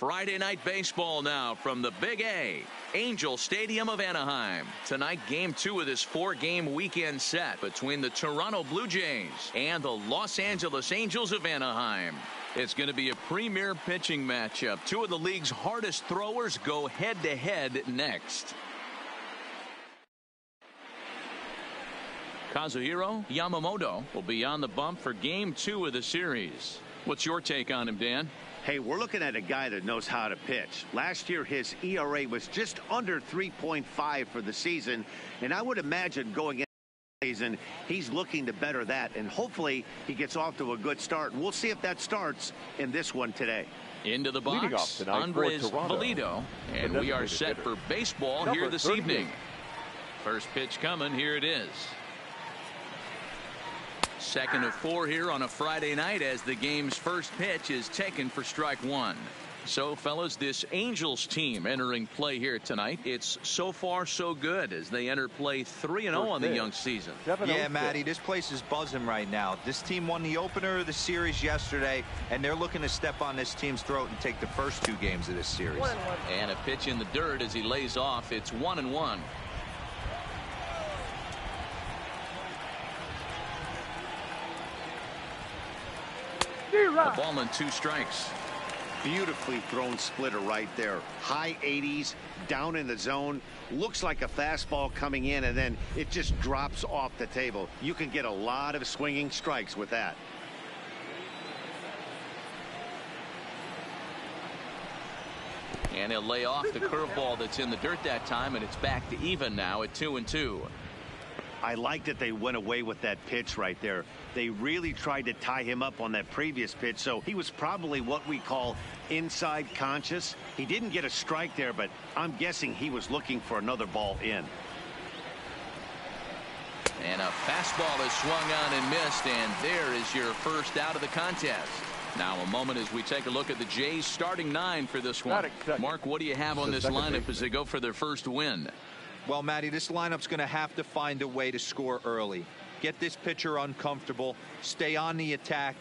Friday night baseball now from the Big A, Angel Stadium of Anaheim. Tonight, game 2 of this 4-game weekend set between the Toronto Blue Jays and the Los Angeles Angels of Anaheim. It's going to be a premier pitching matchup. Two of the league's hardest throwers go head-to-head next. Kazuhiro Yamamoto will be on the bump for game 2 of the series. What's your take on him, Dan? Hey, we're looking at a guy that knows how to pitch. Last year, his ERA was just under 3.5 for the season, and I would imagine going into the season, he's looking to better that, and hopefully he gets off to a good start. We'll see if that starts in this one today. Into the box, Andres Valido, and we are set for baseball here this evening. First pitch coming, here it is. Second of 4 here on a Friday night as the game's first pitch is taken for strike 1. So, fellas, this Angels team entering play here tonight, it's so far so good as they enter play 3-0 on the young season. Yeah, Matty, this place is buzzing right now. This team won the opener of the series yesterday, and they're looking to step on this team's throat and take the first 2 games of this series. And a pitch in the dirt as he lays off. It's 1-1. A ball and 2 strikes. Beautifully thrown splitter right there. High 80s, down in the zone. Looks like a fastball coming in, and then it just drops off the table. You can get a lot of swinging strikes with that. And he'll lay off the curveball that's in the dirt that time, and it's back to even now at 2-2. I like that they went away with that pitch right there. They really tried to tie him up on that previous pitch, so he was probably what we call inside conscious. He didn't get a strike there, but I'm guessing he was looking for another ball in. And a fastball is swung on and missed, and there is your first out of the contest. Now a moment as we take a look at the Jays starting 9 for this one. Mark, what do you have on this lineup as they go for their first win? Well, Matty, this lineup's going to have to find a way to score early. Get this pitcher uncomfortable, stay on the attack,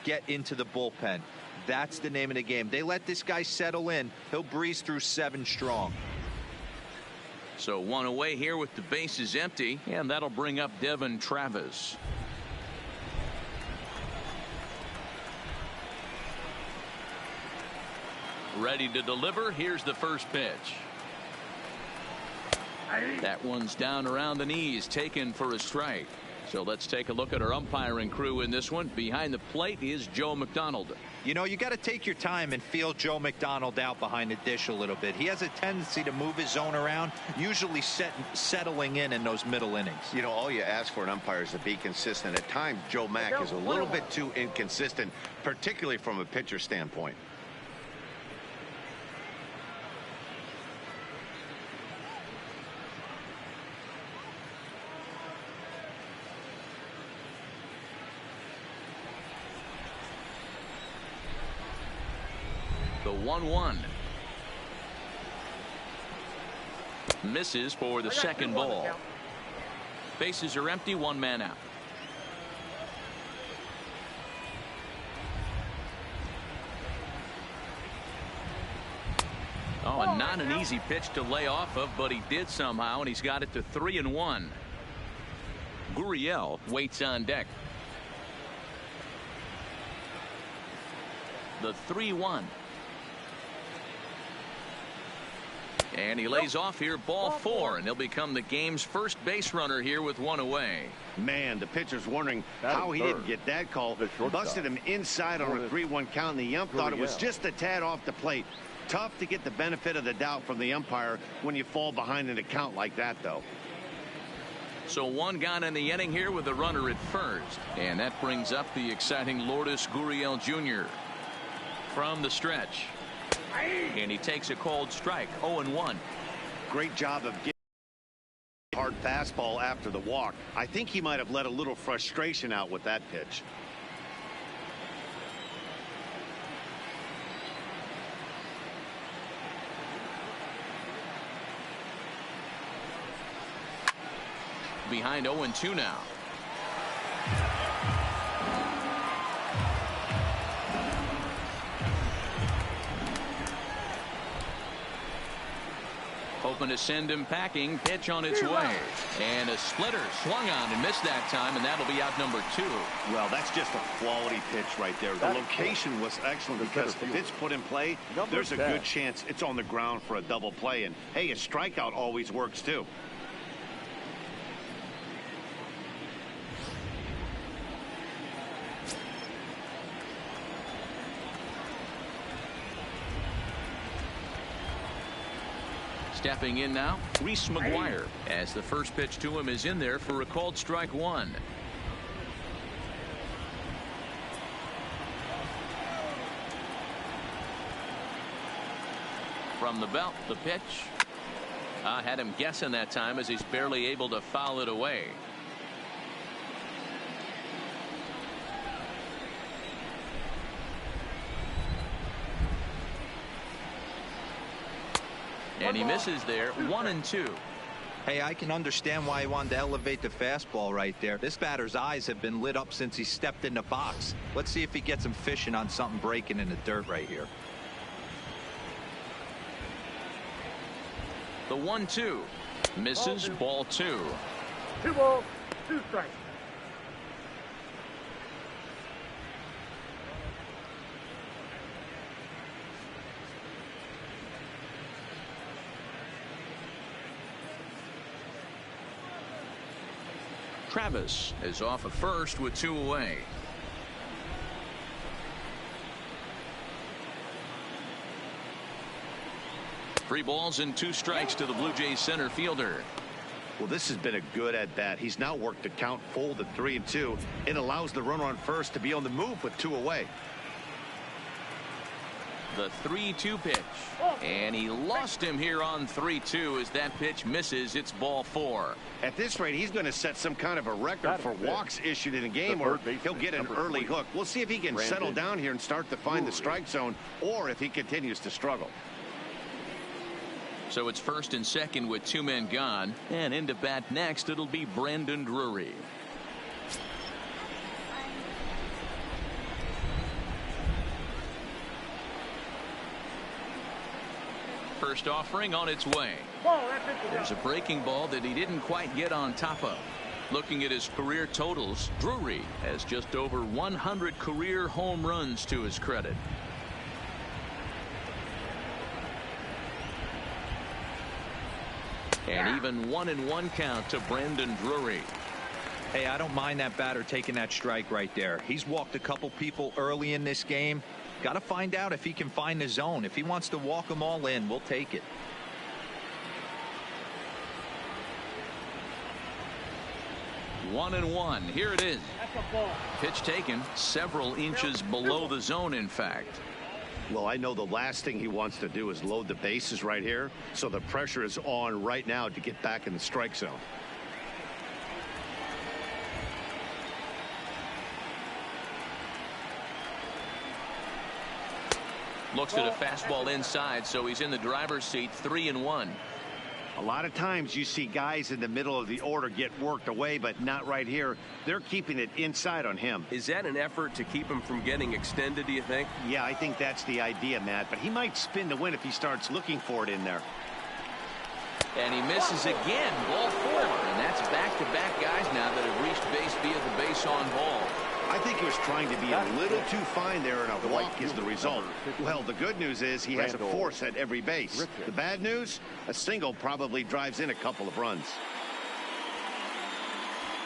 get into the bullpen. That's the name of the game. They let this guy settle in, he'll breeze through 7 strong. So 1 away here with the bases empty, and that'll bring up Devin Travis. Ready to deliver. Here's the first pitch. That one's down around the knees, taken for a strike. So let's take a look at our umpiring crew in this one. Behind the plate is Joe McDonald. You know, you got to take your time and feel Joe McDonald out behind the dish a little bit. He has a tendency to move his zone around, usually settling in those middle innings. You know, all you ask for an umpire is to be consistent. At times, Joe Mack is a little bit too inconsistent, particularly from a pitcher standpoint. The 1-1 misses for the second ball. Bases are empty, 1 man out. Oh, and not an easy pitch to lay off of, but he did somehow, and he's got it to 3-1. Gurriel waits on deck. The 3-1. And he lays off here, ball 4, and he'll become the game's first base runner here with 1 away. Man, the pitcher's wondering how he didn't get that call. Busted him inside on a 3-1 count, and the ump thought it was just a tad off the plate. Tough to get the benefit of the doubt from the umpire when you fall behind in a count like that, though. So 1 gone in the inning here with the runner at first, and that brings up the exciting Lourdes Gurriel Jr. from the stretch. And he takes a cold strike, 0-1. Great job of getting a hard fastball after the walk. I think he might have let a little frustration out with that pitch. Behind 0-2 now. Hoping to send him packing. Pitch on its way. And a splitter swung on and missed that time, and that'll be out number 2. Well, that's just a quality pitch right there. The location was excellent because if it's put in play, there's a good chance it's on the ground for a double play. And, hey, a strikeout always works, too. Stepping in now, Reese McGuire, as the first pitch to him is in there for a called strike 1. From the belt, the pitch. Had him guessing that time as he's barely able to foul it away. And he misses there. 1-2. Hey, I can understand why he wanted to elevate the fastball right there. This batter's eyes have been lit up since he stepped in the box. Let's see if he gets him fishing on something breaking in the dirt right here. The 1-2 misses. Ball 2. 2 balls, 2 strikes. Travis is off at first with 2 away. Three balls and 2 strikes to the Blue Jays center fielder. Well, this has been a good at bat. He's now worked the count full to 3-2. It allows the runner on first to be on the move with 2 away. The 3-2 pitch, and he lost him here on 3-2 as that pitch misses. It's ball 4. At this rate, he's going to set some kind of a record for walks issued in a game, or he'll get an early hook. We'll see if he can settle down here and start to find the strike zone, or if he continues to struggle. So it's first and second with 2 men gone, and into bat next it'll be Brandon Drury. First offering on its way. There's a breaking ball that he didn't quite get on top of. Looking at his career totals, Drury has just over 100 career home runs to his credit. And even 1-1 count to Brandon Drury. Hey, I don't mind that batter taking that strike right there. He's walked a couple people early in this game. Got to find out if he can find the zone. If he wants to walk them all in, we'll take it. One and one. Here it is. Pitch taken several inches below the zone, in fact. Well, I know the last thing he wants to do is load the bases right here. So the pressure is on right now to get back in the strike zone. Looks at a fastball inside, so he's in the driver's seat. 3-1. A lot of times you see guys in the middle of the order get worked away, but not right here. They're keeping it inside on him. Is that an effort to keep him from getting extended, do you think? Yeah, I think that's the idea, Matt, but he might spin to win if he starts looking for it in there. And he misses again. Ball 4. And that's back-to-back guys now that have reached base via the base on ball. I think he was trying to be a little too fine there, and a walk is the result. Well, the good news is he has a force at every base. The bad news, a single probably drives in a couple of runs.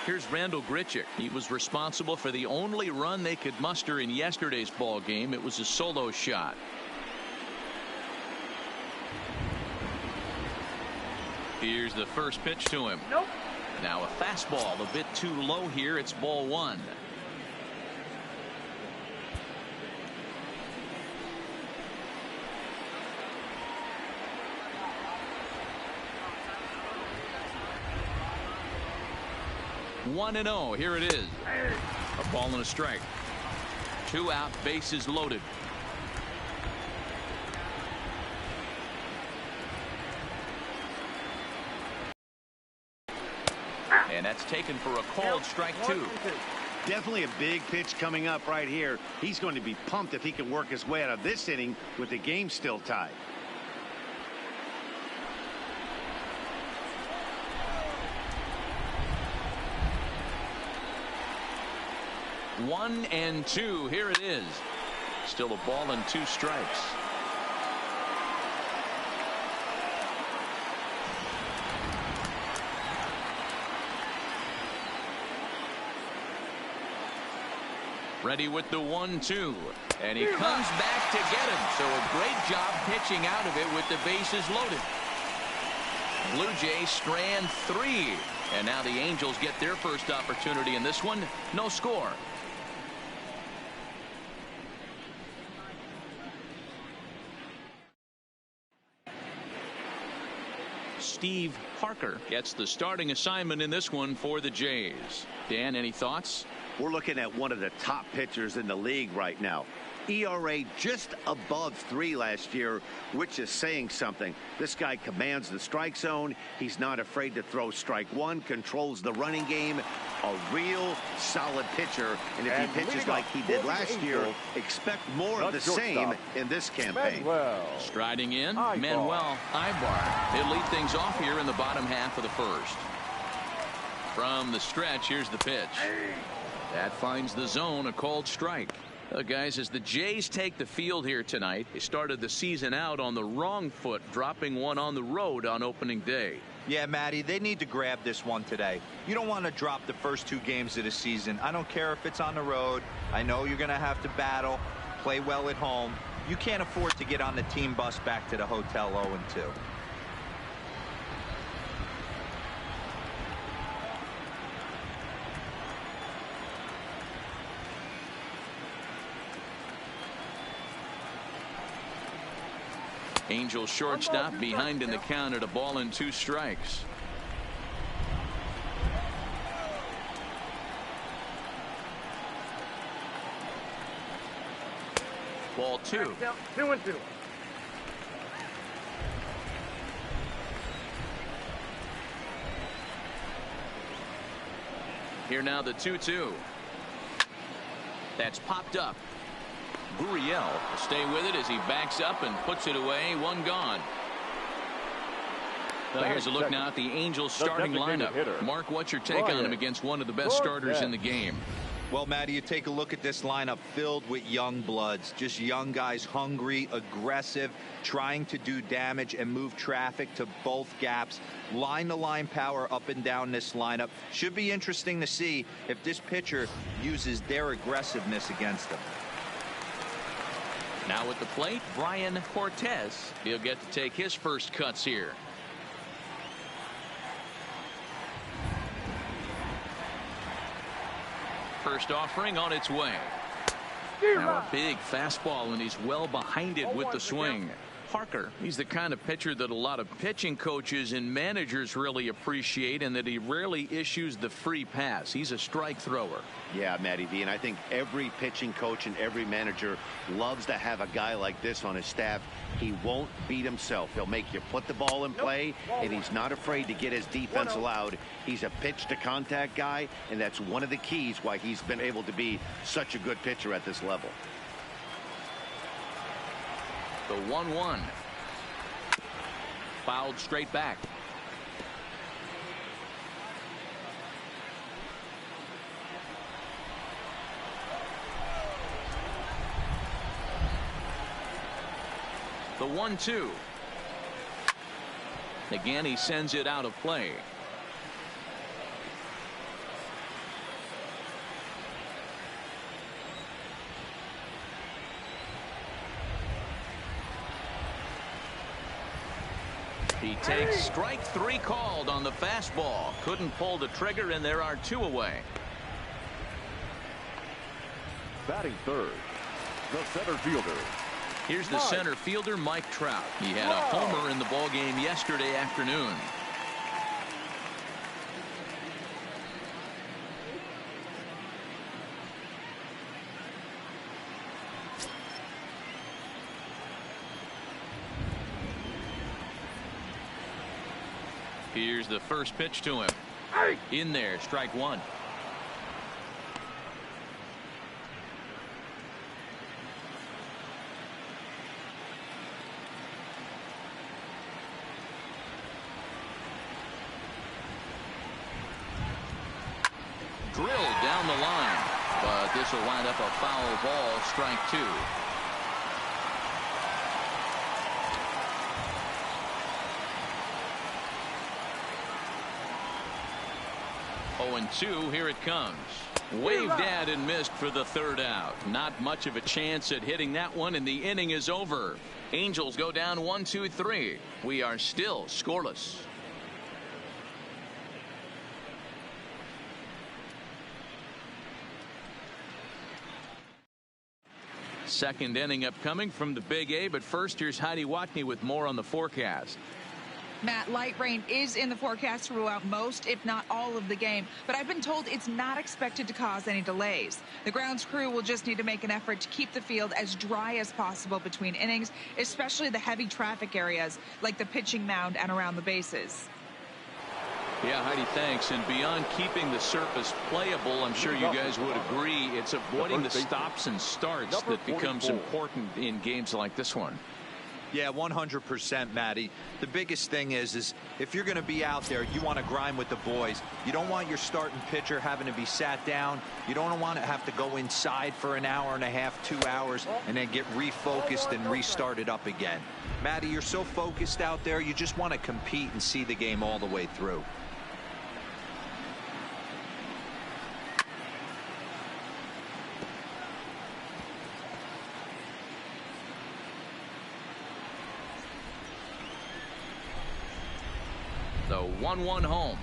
Here's Randall Grichuk. He was responsible for the only run they could muster in yesterday's ball game. It was a solo shot. Here's the first pitch to him. Now a fastball a bit too low here. It's ball 1. One and 0. Here it is. A ball and a strike. 2 out, bases loaded. And that's taken for a called strike 2. Definitely a big pitch coming up right here. He's going to be pumped if he can work his way out of this inning with the game still tied. 1-2. Here it is. Still a ball and 2 strikes. Ready with the 1-2. And he comes back to get him. So a great job pitching out of it with the bases loaded. Blue Jays strand 3. And now the Angels get their first opportunity in this one. No score. Steve Parker gets the starting assignment in this one for the Jays. Dan, any thoughts? We're looking at one of the top pitchers in the league right now. ERA just above 3 last year, which is saying something. This guy commands the strike zone. He's not afraid to throw strike 1, controls the running game. A real solid pitcher. And if he pitches like he did last year, expect more of the same in this campaign. Striding in, Manuel Ibar. He'll lead things off here in the bottom half of the first. From the stretch, here's the pitch. That finds the zone, a called strike. Guys, as the Jays take the field here tonight, they started the season out on the wrong foot, dropping one on the road on opening day. Yeah, Matty, they need to grab this one today. You don't want to drop the first 2 games of the season. I don't care if it's on the road. I know you're going to have to battle, play well at home. You can't afford to get on the team bus back to the hotel 0-2. Angels shortstop behind in the count at a ball and 2 strikes. Ball 2. 2-2. Here now the 2-2. That's popped up. Gurriel will stay with it as he backs up and puts it away. 1 gone. Well, here's a look now at the Angels starting lineup. Mark, what's your take on him against one of the best starters in the game? Well, Matty, you take a look at this lineup filled with young bloods, just young guys, hungry, aggressive, trying to do damage and move traffic to both gaps. Line-to-line power up and down this lineup. Should be interesting to see if this pitcher uses their aggressiveness against them. Now at the plate, Brian Cortez. He'll get to take his first cuts here. First offering on its way. Now a big fastball, and he's well behind it with the swing. Parker, he's the kind of pitcher that a lot of pitching coaches and managers really appreciate, and that he rarely issues the free pass. He's a strike thrower. Yeah, Matty V, and I think every pitching coach and every manager loves to have a guy like this on his staff. He won't beat himself. He'll make you put the ball in play, and he's not afraid to get his defense allowed. He's a pitch-to-contact guy, and that's one of the keys why he's been able to be such a good pitcher at this level. The 1-1. Fouled straight back. The 1-2. Again, he sends it out of play. He takes strike 3 called on the fastball. Couldn't pull the trigger, and there are 2 away. Batting third, the center fielder. Here's the center fielder, Mike Trout. He had a homer in the ballgame yesterday afternoon. Here's the first pitch to him. In there, strike 1. Drilled down the line. But this will wind up a foul ball, strike 2. 0-2, here it comes. Waved at and missed for the 3rd out. Not much of a chance at hitting that one, and the inning is over. Angels go down 1-2-3. We are still scoreless. Second inning upcoming from the Big A, but first here's Heidi Watney with more on the forecast. Matt, light rain is in the forecast throughout most, if not all, of the game, but I've been told it's not expected to cause any delays. The grounds crew will just need to make an effort to keep the field as dry as possible between innings, especially the heavy traffic areas like the pitching mound and around the bases. Yeah, Heidi, thanks. And beyond keeping the surface playable, I'm sure you guys would agree, it's avoiding the stops and starts that becomes important in games like this one. Yeah, 100%, Matty. The biggest thing is if you're going to be out there, you want to grind with the boys. You don't want your starting pitcher having to be sat down. You don't want to have to go inside for an hour and a half, 2 hours, and then get refocused and restarted up again. Matty, you're so focused out there, you just want to compete and see the game all the way through. The 1-1 home.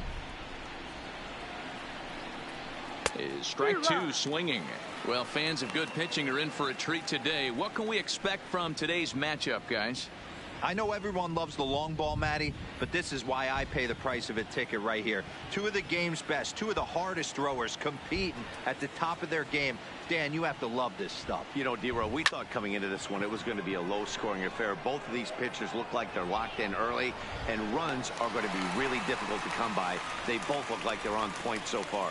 Is strike 2 swinging. Well, fans of good pitching are in for a treat today. What can we expect from today's matchup, guys? I know everyone loves the long ball, Matty, but this is why I pay the price of a ticket right here. 2 of the game's best, 2 of the hardest throwers competing at the top of their game. Dan, you have to love this stuff. You know, D-Row, we thought coming into this one it was going to be a low-scoring affair. Both of these pitchers look like they're locked in early, and runs are going to be really difficult to come by. They both look like they're on point so far.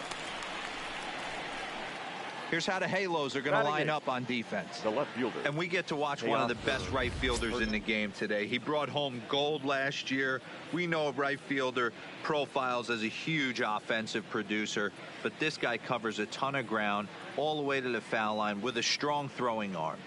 Here's how the Halos are going to line up on defense. The left fielder. And we get to watch one of the best right fielders in the game today. He brought home gold last year. We know a right fielder profiles as a huge offensive producer, but this guy covers a ton of ground all the way to the foul line with a strong throwing arm.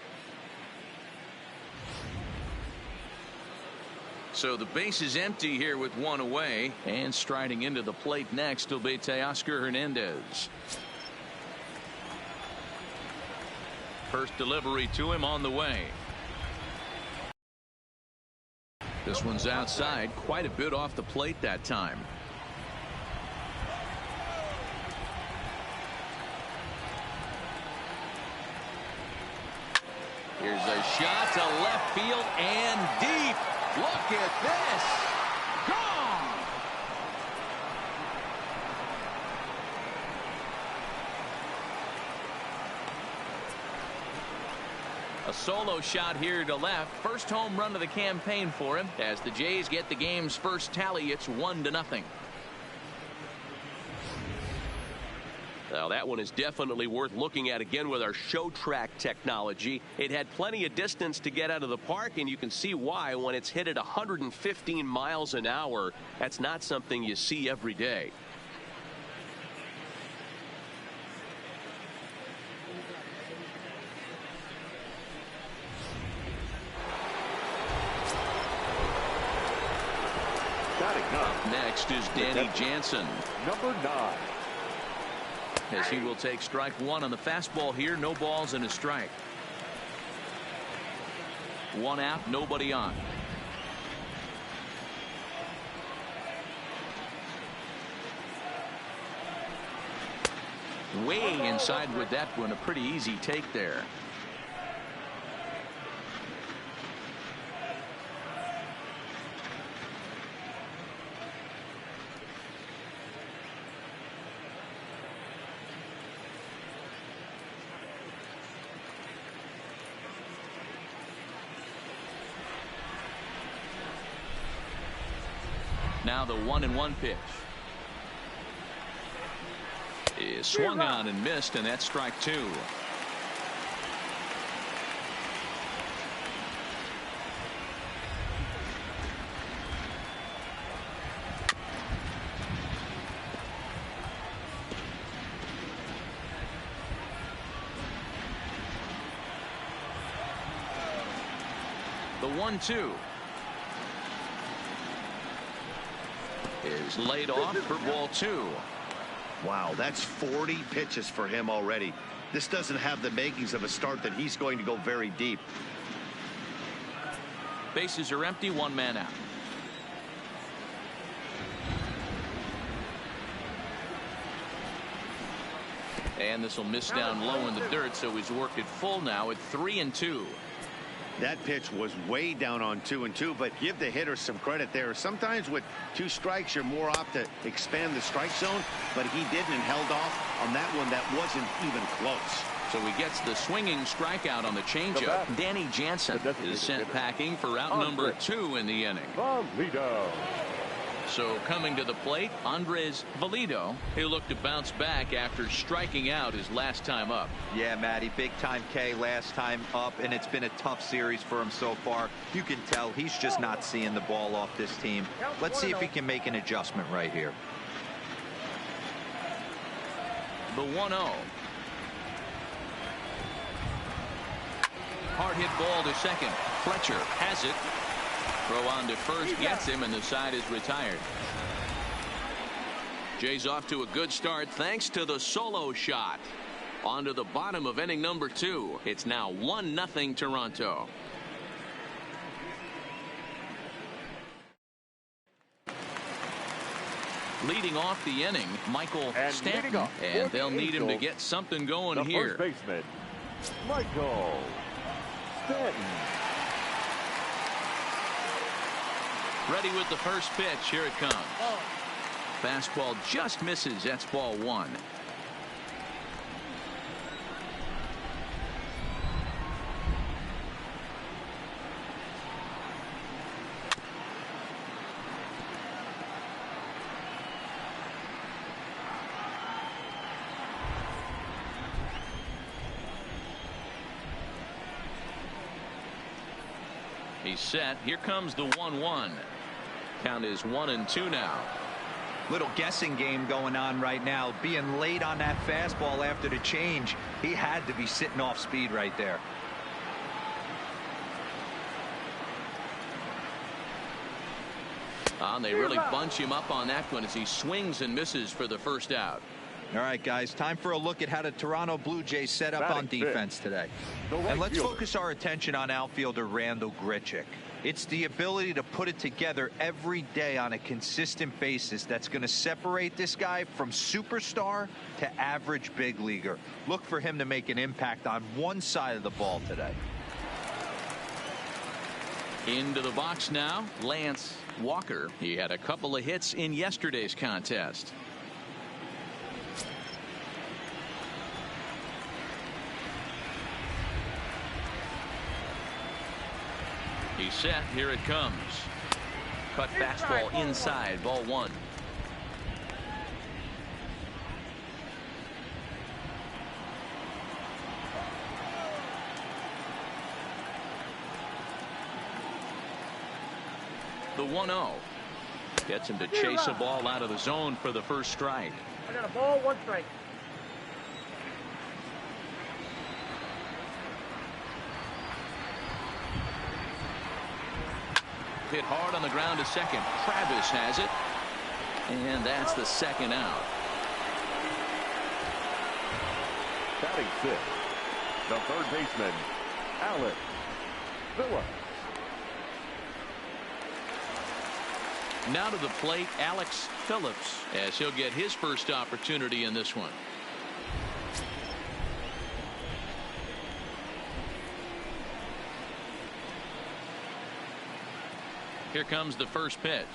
So the base is empty here with 1 away, and striding into the plate next will be Teoscar Hernandez. First delivery to him on the way. This one's outside, quite a bit off the plate that time. Here's a shot to left field and deep. Look at this. Gone. A solo shot here to left. First home run of the campaign for him. As the Jays get the game's first tally, it's 1-0. Now that one is definitely worth looking at again with our show track technology. It had plenty of distance to get out of the park, and you can see why when it's hit at 115 miles an hour. That's not something you see every day. Up next is Danny Jansen. Number 9. As he will take strike 1 on the fastball here. No balls and a strike. 1 out, nobody on. Way inside with that one. A pretty easy take there. Now the 1-1 pitch is swung on and missed, and that's strike 2. The 1-2 is laid off for ball 2. Wow, that's 40 pitches for him already. This doesn't have the makings of a start that he's going to go very deep. Bases are empty, 1 man out. And this will miss down low in the dirt, so he's worked it full now at 3-2. That pitch was way down on 2-2, but give the hitter some credit there. Sometimes with 2 strikes, you're more apt to expand the strike zone, but he didn't and held off on that one that wasn't even close. So he gets the swinging strikeout on the changeup. Danny Jansen is sent packing for out number 2 in the inning. So coming to the plate, Andres Valido. He'll look to bounce back after striking out his last time up. Yeah, Matty, big time K last time up, and it's been a tough series for him so far. You can tell he's just not seeing the ball off this team. Let's see if he can make an adjustment right here. The 1-0. Hard hit ball to second. Fletcher has it. Throw on to first gets him, and the side is retired. Jay's off to a good start thanks to the solo shot. On to the bottom of inning number 2. It's now 1-0 Toronto. Leading off the inning, Michael Stanton, and they'll need him to get something going here. First baseman, Michael Stanton. Ready with the first pitch. Here it comes. Fastball just misses. That's ball 1. He's set. Here comes the 1-1. Count is 1-2 now. Little guessing game going on right now. Being late on that fastball after the change, he had to be sitting off speed right there. And they really bunch him up on that one as he swings and misses for the first out. All right, guys, time for a look at how the Toronto Blue Jays set up on defense today. And let's focus our attention on outfielder Randal Grichuk. It's the ability to put it together every day on a consistent basis that's going to separate this guy from superstar to average big leaguer. Look for him to make an impact on one side of the ball today. Into the box now, Lance Walker. He had a couple of hits in yesterday's contest. He's set. Here it comes. Cut fastball inside. Ball 1. The 1-0 gets him to chase a ball out of the zone for the first strike. I got a ball, 1 strike. Hit hard on the ground to second. Travis has it. And that's the second out. Batting 6th, the third baseman, Alex Phillips. Now to the plate, Alex Phillips, as he'll get his first opportunity in this one. Here comes the first pitch.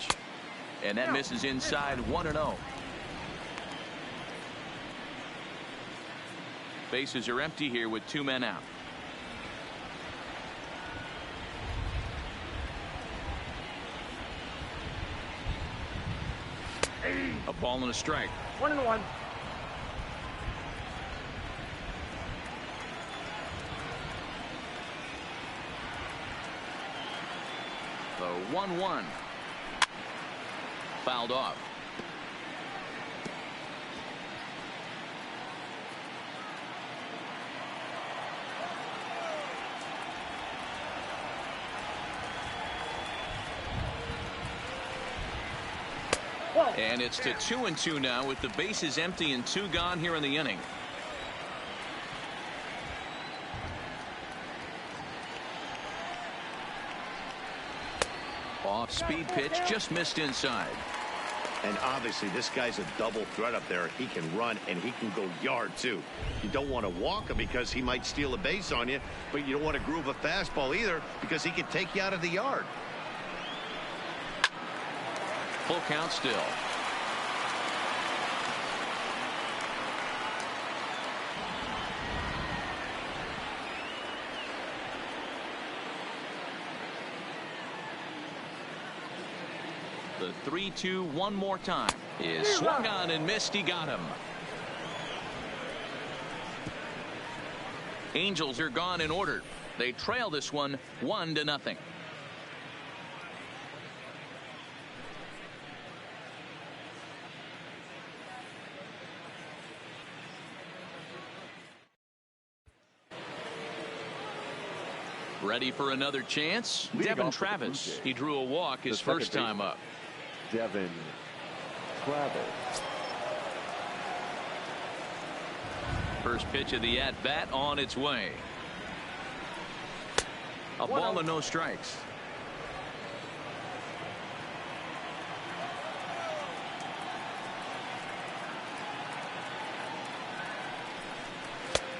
And that misses inside. 1-0. Bases are empty here with 2 men out. A ball and a strike. 1-1. The 1-1. Fouled off. And it's to 2-2 now with the bases empty and 2 gone here in the inning. Off-speed pitch just missed inside. And obviously this guy's a double threat up there. He can run and he can go yard too. You don't want to walk him because he might steal a base on you, but you don't want to groove a fastball either because he can take you out of the yard. Full count still. The 3-2 one more time is swung on and missed. He got him. Angels are gone in order. They trail this one 1-0. Ready for another chance? Devin Travis. He drew a walk his first time up. Devin Travis. First pitch of the at-bat on its way. A ball and no strikes.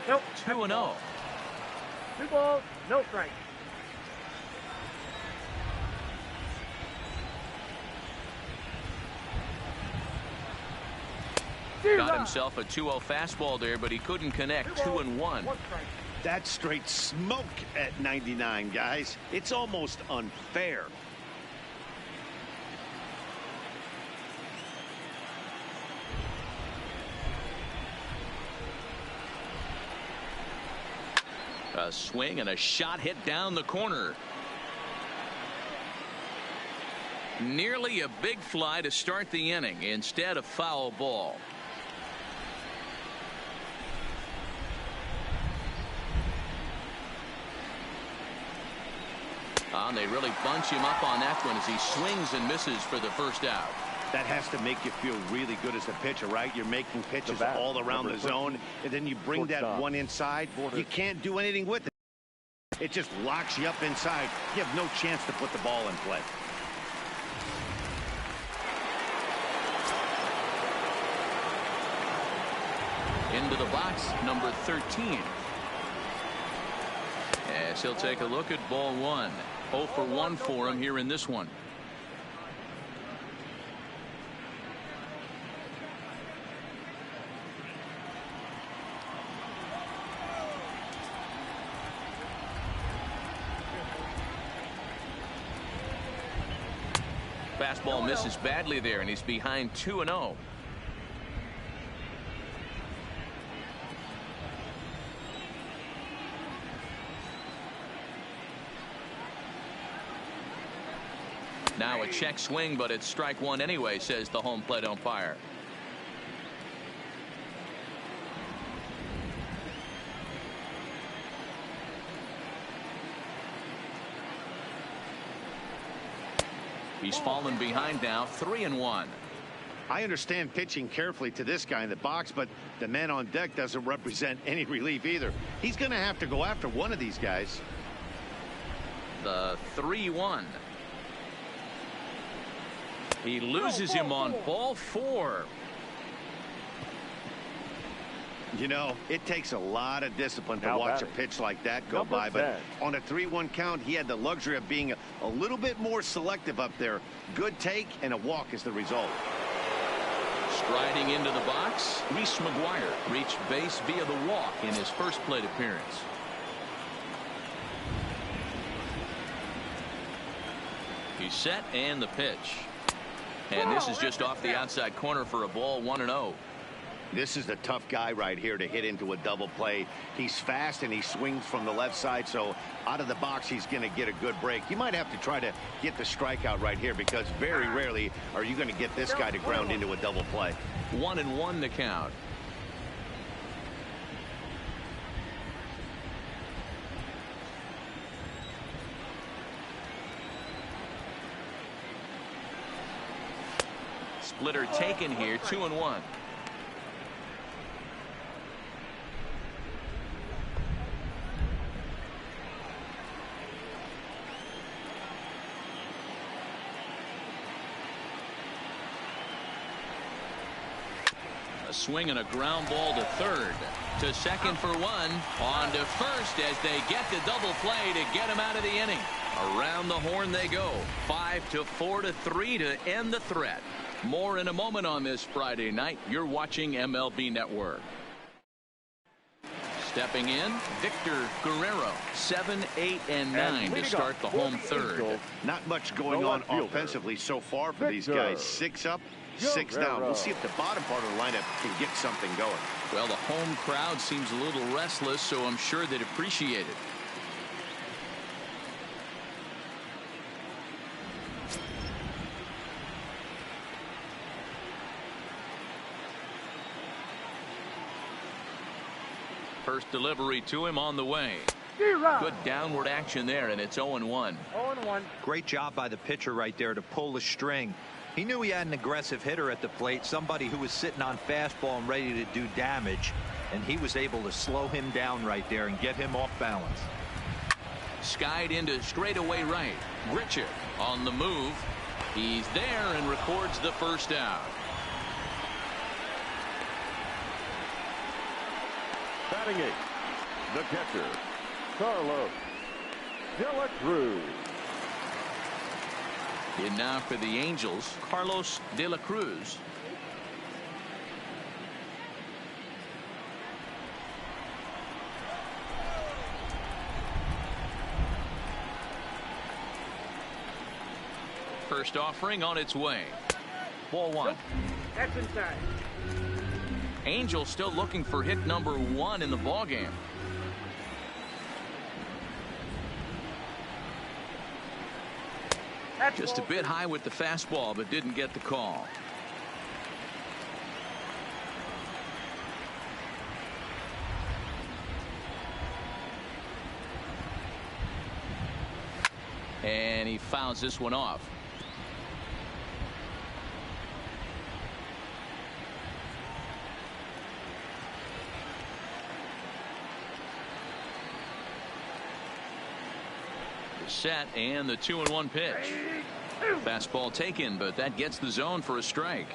Nope. 2-0. 2 balls, no strikes. Got himself a 2-0 fastball there, but he couldn't connect. 2-1. That's straight smoke at 99, guys. It's almost unfair. A swing and a shot hit down the corner. Nearly a big fly to start the inning. Instead, a foul ball. And they really bunch him up on that one as he swings and misses for the first out. That has to make you feel really good as a pitcher, right? You're making pitches all around the zone, and then you bring that one inside. You can't do anything with it. It just locks you up inside. You have no chance to put the ball in play. Into the box, number 13. As he'll take a look at ball one. 0 for 1 for him here in this one. Fastball misses badly there, and he's behind 2-0. Now a check swing, but it's strike one anyway, says the home plate umpire. He's fallen behind now, 3-1. I understand pitching carefully to this guy in the box, but the man on deck doesn't represent any relief either. He's going to have to go after one of these guys. The 3-1. He loses him on ball 4. You know, it takes a lot of discipline to watch a pitch like that go by, but on a 3-1 count, he had the luxury of being a little bit more selective up there. Good take and a walk is the result. Striding into the box, Reese McGuire reached base via the walk in his first plate appearance. He's set and the pitch. And this is just off the outside corner for a ball, 1-0. This is the tough guy right here to hit into a double play. He's fast and he swings from the left side, so out of the box he's going to get a good break. You might have to try to get the strikeout right here because very rarely are you going to get this guy to ground into a double play. 1-1 the count. splitter taken here, 2-1. A swing and a ground ball to third. To second for one. On to first as they get the double play to get him out of the inning. Around the horn they go. 5-4-3 to end the threat. More in a moment on this Friday night. You're watching MLB Network. Stepping in, Victor Guerrero, 7, 8, and 9 to start the home third. Not much going on offensively so far for these guys. 6 up, 6 down. We'll see if the bottom part of the lineup can get something going. Well, the home crowd seems a little restless, so I'm sure they'd appreciate it. First delivery to him on the way. Good downward action there, and it's 0-1. 0-1. Great job by the pitcher right there to pull the string. He knew he had an aggressive hitter at the plate, somebody who was sitting on fastball and ready to do damage, and he was able to slow him down right there and get him off balance. Skied into straightaway right. Grichuk on the move. He's there and records the first out. Batting 8, the catcher, Carlos De La Cruz. In now for the Angels, Carlos De La Cruz. First offering on its way. Ball 1. That's inside. Angels still looking for hit number 1 in the ballgame. Just a bit high with the fastball, but didn't get the call. And he fouls this one off. Set and the 2-1 pitch. Fastball taken, but that gets the zone for a strike.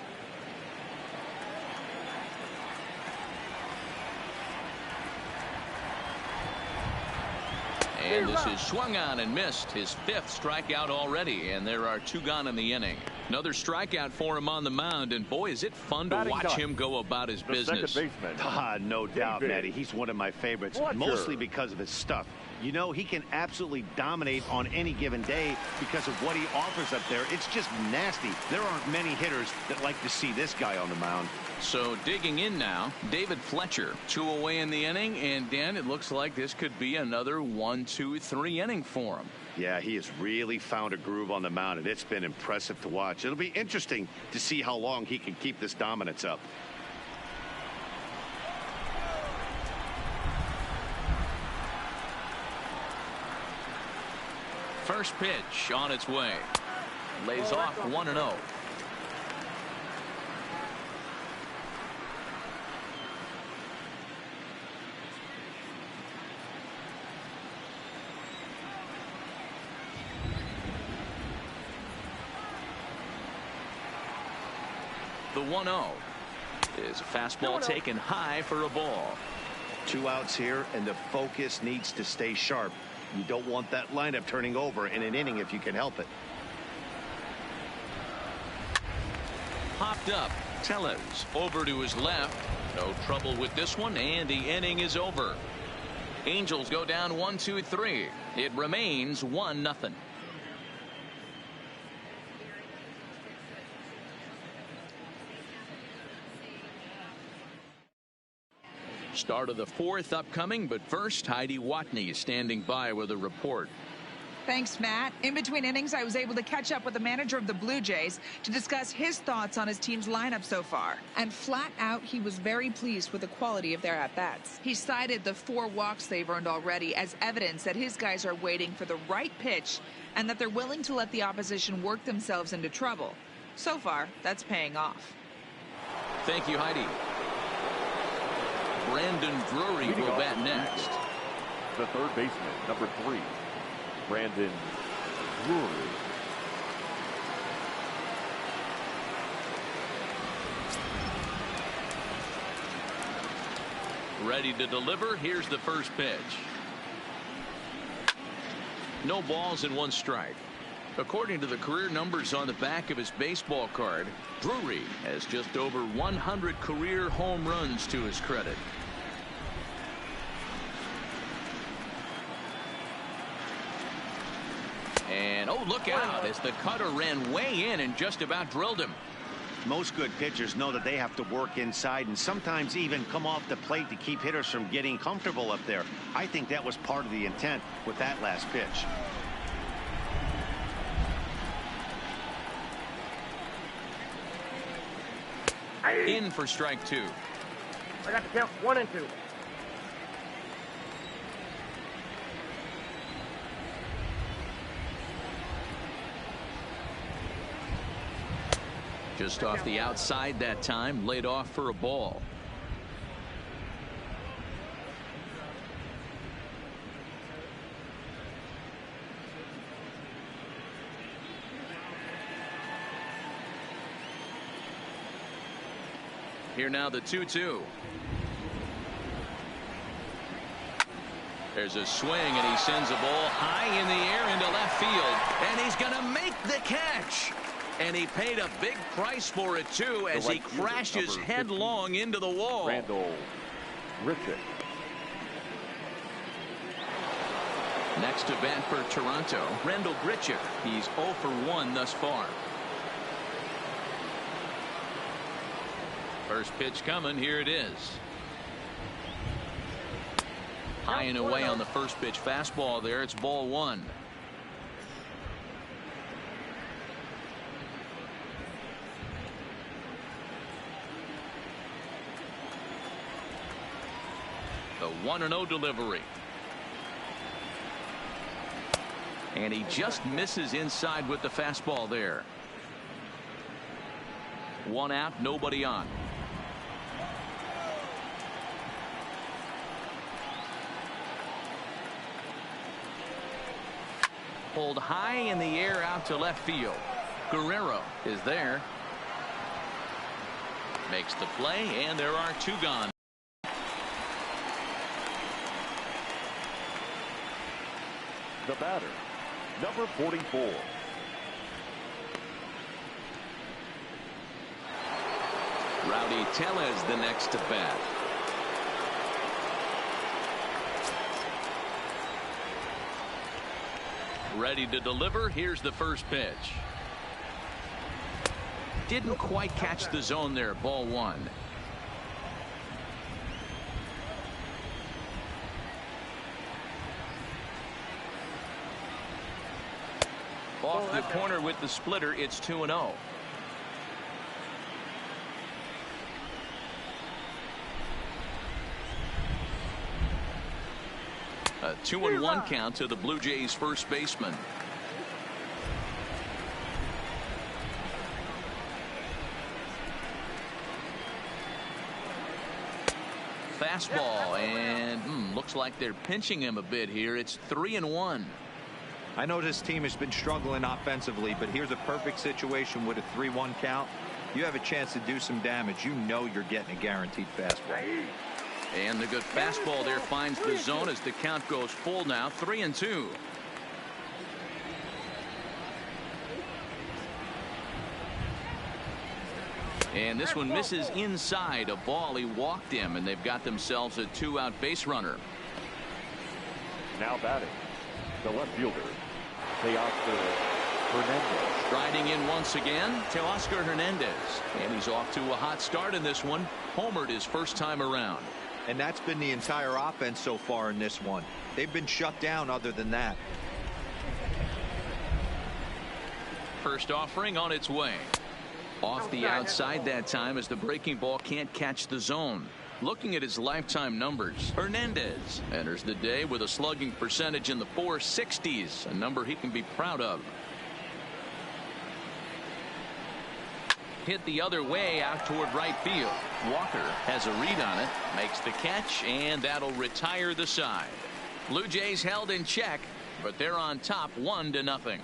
And this is swung on and missed. His 5th strikeout already, and there are 2 gone in the inning. Another strikeout for him on the mound, and boy, is it fun to watch him go about his business. No doubt, Matty. He's one of my favorites, mostly because of his stuff. You know, he can absolutely dominate on any given day because of what he offers up there. It's just nasty. There aren't many hitters that like to see this guy on the mound. So digging in now, David Fletcher, 2 away in the inning, and Dan, it looks like this could be another 1-2-3 inning for him. Yeah, he has really found a groove on the mound, and it's been impressive to watch. It'll be interesting to see how long he can keep this dominance up. First pitch on its way. Lays off 1-0. The 1-0 is a fastball taken high for a ball. 2 outs here, and the focus needs to stay sharp. You don't want that lineup turning over in an inning if you can help it. Popped up. Tellez over to his left. No trouble with this one, and the inning is over. Angels go down 1-2-3. It remains 1-0. Start of the 4th upcoming, but first, Heidi Watney is standing by with a report. Thanks, Matt. In between innings, I was able to catch up with the manager of the Blue Jays to discuss his thoughts on his team's lineup so far. And flat out, he was very pleased with the quality of their at-bats. He cited the 4 walks they've earned already as evidence that his guys are waiting for the right pitch and that they're willing to let the opposition work themselves into trouble. So far, that's paying off. Thank you, Heidi. Brandon Drury will bat next. The third baseman, number 3, Brandon Drury. Ready to deliver. Here's the first pitch. No balls and 1 strike. According to the career numbers on the back of his baseball card, Drury has just over 100 career home runs to his credit. And oh, look out as the cutter ran way in and just about drilled him. Most good pitchers know that they have to work inside and sometimes even come off the plate to keep hitters from getting comfortable up there. I think that was part of the intent with that last pitch. In for strike 2. I got the count 1 and 2. Just off the outside that time, laid off for a ball. Here now the 2-2. There's a swing and he sends a ball high in the air into left field, and he's going to make the catch. And he paid a big price for it, too, as he crashes headlong into the wall. Randall Grichuk. Next to bat for Toronto, Randall Grichuk. He's 0 for 1 thus far. First pitch coming. Here it is. High and away on the first pitch fastball there. It's ball 1. The 1-0 delivery. And he just misses inside with the fastball there. 1 out, nobody on. Pulled high in the air out to left field. Guerrero is there. Makes the play, and there are 2 gone. The batter, number 44. Rowdy Tellez the next to bat. Ready to deliver. Here's the first pitch. Didn't quite catch the zone there. Ball 1. Off the corner with the splitter. It's 2-0. A 2-1 count to the Blue Jays first baseman. Fastball, and looks like they're pinching him a bit here. It's 3-1. I know this team has been struggling offensively, but here's a perfect situation with a 3-1 count. You have a chance to do some damage. You know you're getting a guaranteed fastball. And the good fastball there finds the zone as the count goes full now. 3-2. And this one misses inside. A ball. He walked him, and they've got themselves a 2-out base runner. Now batting, the left fielder, Teoscar Hernandez. Striding in once again, Teoscar Hernandez. And he's off to a hot start in this one. Homered his first time around. And that's been the entire offense so far in this one. They've been shut down other than that. First offering on its way. Off the outside that time as the breaking ball can't catch the zone. Looking at his lifetime numbers, Hernandez enters the day with a slugging percentage in the 460s, a number he can be proud of. hit the other way out toward right field. Walker has a read on it, makes the catch, and that'll retire the side. Blue Jays held in check, but they're on top 1-0.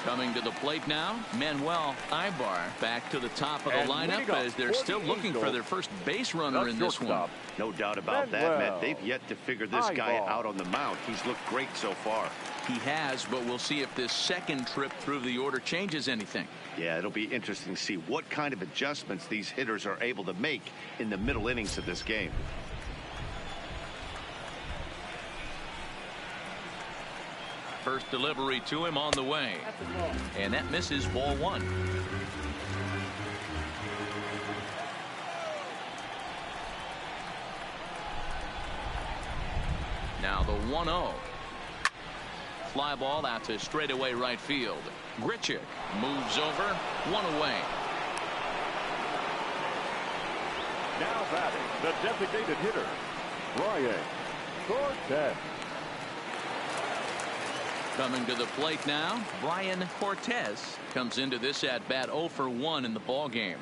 Coming to the plate now, Manuel Ibar back to the top of the lineup as they're still looking for their first base runner in this one. No doubt about that, Matt. They've yet to figure this guy out on the mound. He's looked great so far. He has, but we'll see if this second trip through the order changes anything. Yeah, it'll be interesting to see what kind of adjustments these hitters are able to make in the middle innings of this game. First delivery to him on the way. And that misses, ball 1. Now the 1-0. Fly ball out to straightaway right field. Grichuk moves over, 1 away. Now batting, the designated hitter, Brian Cortez. Coming to the plate now, Brian Cortez comes into this at bat 0 for 1 in the ball game.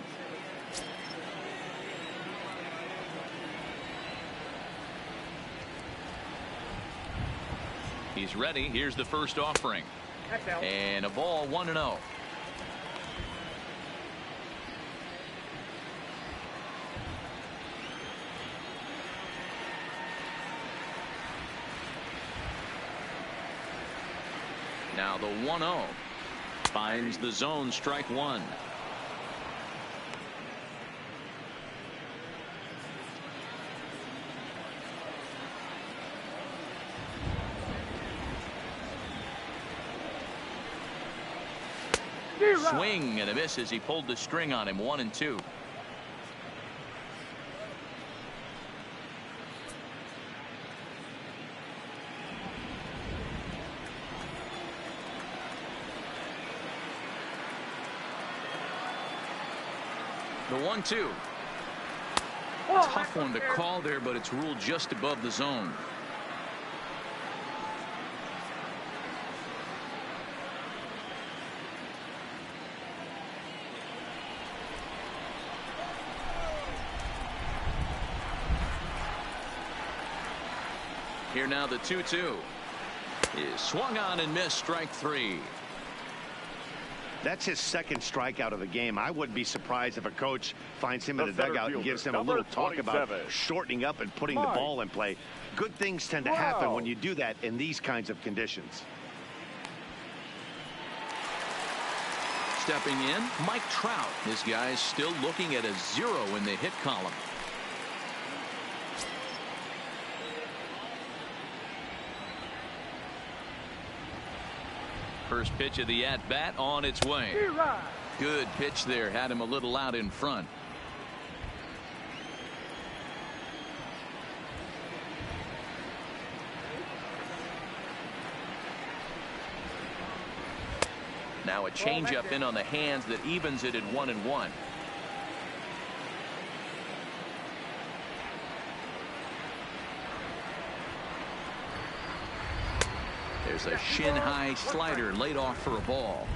He's ready. Here's the first offering. And a ball, 1-0. Now the 1-0 finds the zone, strike 1. Swing and a miss as he pulled the string on him. 1-2. The 1-2. Tough one to call there, but it's ruled just above the zone. Here now the 2-2 is swung on and missed, strike 3. That's his second strikeout of the game. I wouldn't be surprised if a coach finds him in the dugout and gives him a little talk about shortening up and putting the ball in play. Good things tend to happen when you do that in these kinds of conditions. Stepping in, Mike Trout. This guy is still looking at a 0 in the hit column. First pitch of the at-bat on its way. Good pitch there. Had him a little out in front. Now a changeup in on the hands that evens it at 1-1. There's a shin-high slider laid off for a ball.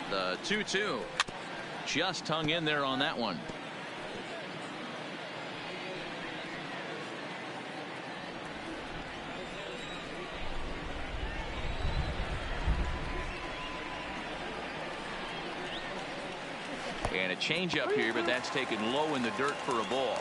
The 2-2. Just hung in there on that one. And a changeup here, but that's taken low in the dirt for a ball.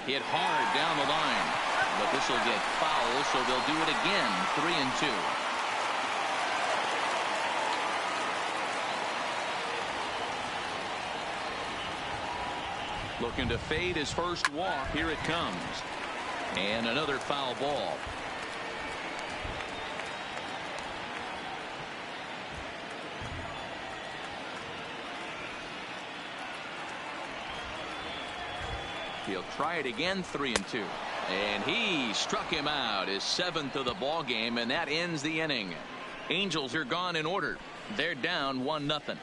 Hit hard down the line, but this will get foul, so they'll do it again. 3-2. Looking to fade his first walk. Here it comes. And another foul ball. He'll try it again, 3-2. And he struck him out, his 7th of the ball game, and that ends the inning. Angels are gone in order. They're down 1-0.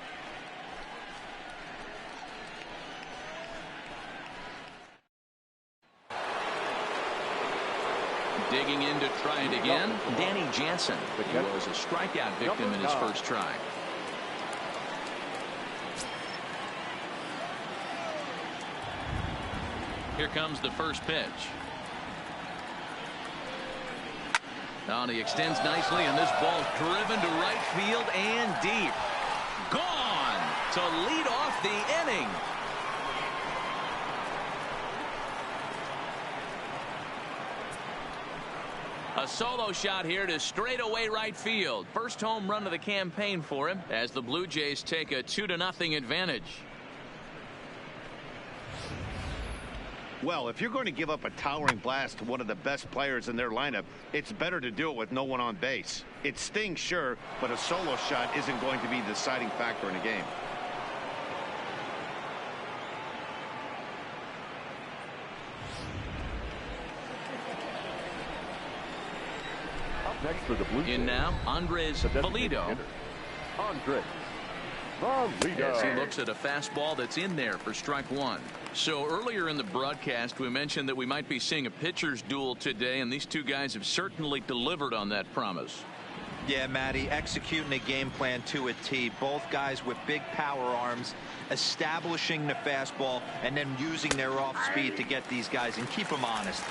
Digging in to try it again, Danny Jansen. He was a strikeout victim in his first try. Here comes the first pitch. Now he extends nicely, and this ball's driven to right field and deep. Gone to lead off the inning. A solo shot here to straightaway right field. First home run of the campaign for him as the Blue Jays take a 2-0 advantage. Well, if you're going to give up a towering blast to one of the best players in their lineup, it's better to do it with no one on base. It stings, sure, but a solo shot isn't going to be the deciding factor in a game. Next for the Blue Jays. In now, Andres Valido. Andres Valido. As he looks at a fastball that's in there for strike one. So earlier in the broadcast, we mentioned that we might be seeing a pitcher's duel today, and these two guys have certainly delivered on that promise. Yeah, Matty, executing a game plan to a T. Both guys with big power arms, establishing the fastball, and then using their off speed to get these guys and keep them honest.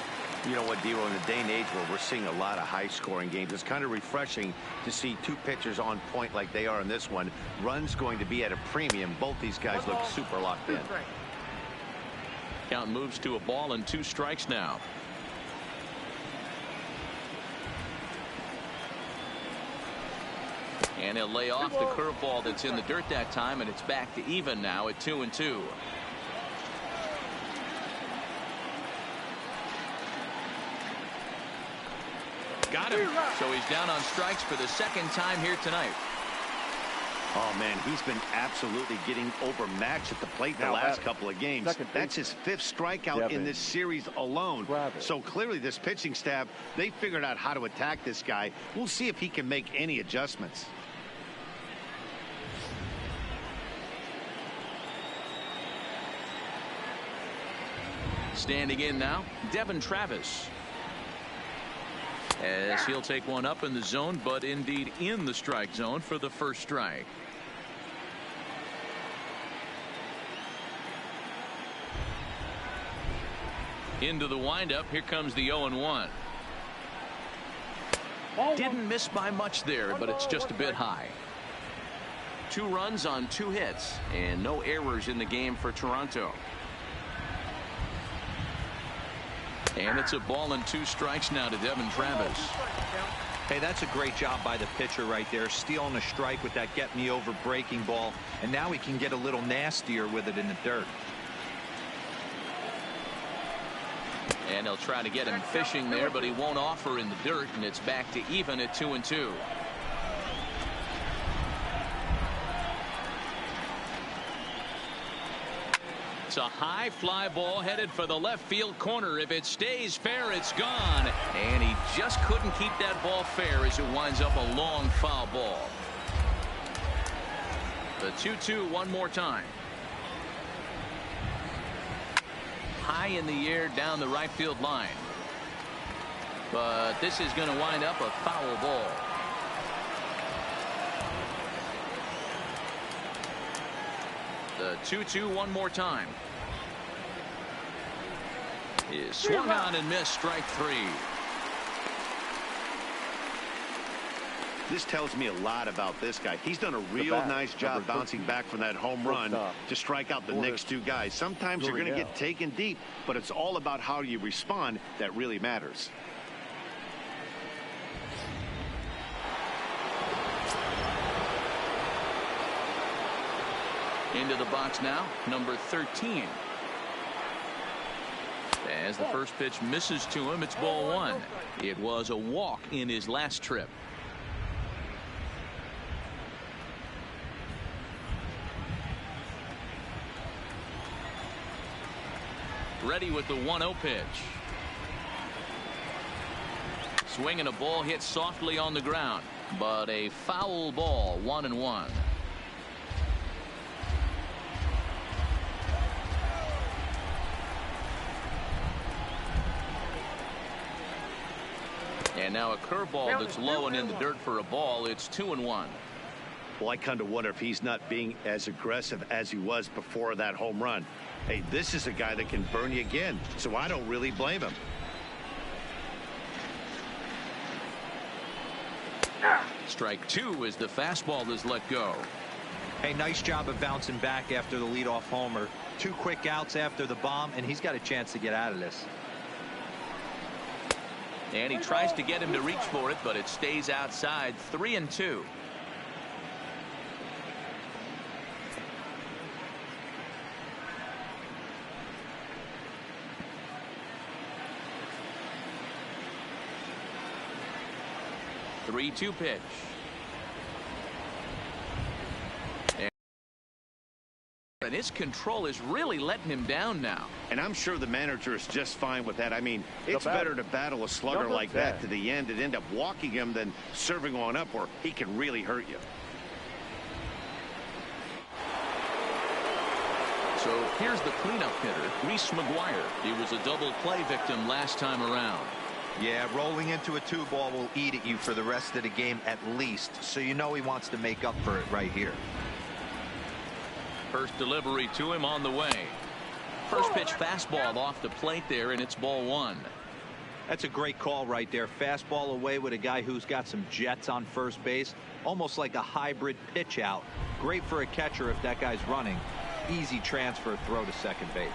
You know what, Dero, in the day and age where we're seeing a lot of high-scoring games, it's kind of refreshing to see two pitchers on point like they are in this one. Runs going to be at a premium. Both these guys look super locked in. Count moves to a ball and 2 strikes now. And he'll lay off the curveball that's in the dirt that time, and it's back to even now at 2-2. Got him. So he's down on strikes for the second time here tonight. Oh, man, he's been absolutely getting overmatched at the plate the last couple of games. That's his 5th strikeout in this series alone. So clearly this pitching staff, they figured out how to attack this guy. We'll see if he can make any adjustments. Standing in now, Devin Travis. As he'll take one up in the zone, but indeed in the strike zone for the first strike. Into the windup. Here comes the 0-1. Didn't miss by much there, but it's just a bit high. 2 runs on 2 hits and no errors in the game for Toronto. And it's a ball and 2 strikes now to Devin Travis. Hey, that's a great job by the pitcher right there, stealing a strike with that get me over breaking ball, and now he can get a little nastier with it in the dirt. And he'll try to get him fishing there, but he won't offer in the dirt, and it's back to even at 2-2. It's a high fly ball headed for the left field corner. If it stays fair, it's gone. And he just couldn't keep that ball fair as it winds up a long foul ball. The 2-2 one more time. High in the air down the right field line. But this is going to wind up a foul ball. The 2-2 one more time. Is swung on and missed, strike 3. This tells me a lot about this guy. He's done a real nice job bouncing back from that home run to strike out the next 2 guys. Sometimes you're going to get taken deep, but it's all about how you respond that really matters. Into the box now, number 13. As the first pitch misses to him, it's ball one. It was a walk in his last trip. Ready with the 1-0 pitch. Swinging a ball hit softly on the ground, but a foul ball. 1-1. And now a curveball that's low and in the dirt for a ball. It's 2-1. Well, I kind of wonder if he's not being as aggressive as he was before that home run. Hey, this is a guy that can burn you again, so I don't really blame him. Strike two as the fastball is let go. Hey, nice job of bouncing back after the leadoff homer. 2 quick outs after the bomb, and he's got a chance to get out of this. And he tries to get him to reach for it, but it stays outside. 3-2. Three-two pitch. And his control is really letting him down now. And I'm sure the manager is just fine with that. I mean, it's better to battle a slugger like that to the end and end up walking him than serving on up where he can really hurt you. So here's the cleanup hitter, Reese McGuire. He was a double play victim last time around. Yeah, rolling into a 2-ball will eat at you for the rest of the game at least, so you know he wants to make up for it right here. First delivery to him on the way. First pitch fastball off the plate there, and it's ball one. That's a great call right there. Fastball away with a guy who's got some jets on first base, almost like a hybrid pitch out. Great for a catcher if that guy's running. Easy transfer throw to second base.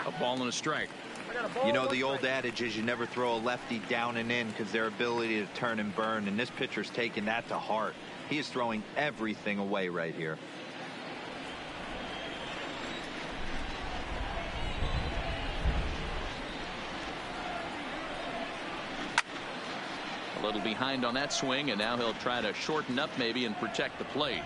A ball and a strike. You know, the old adage is you never throw a lefty down and in because their ability to turn and burn, and this pitcher's taking that to heart. He is throwing everything away right here. A little behind on that swing, and now he'll try to shorten up maybe and protect the plate.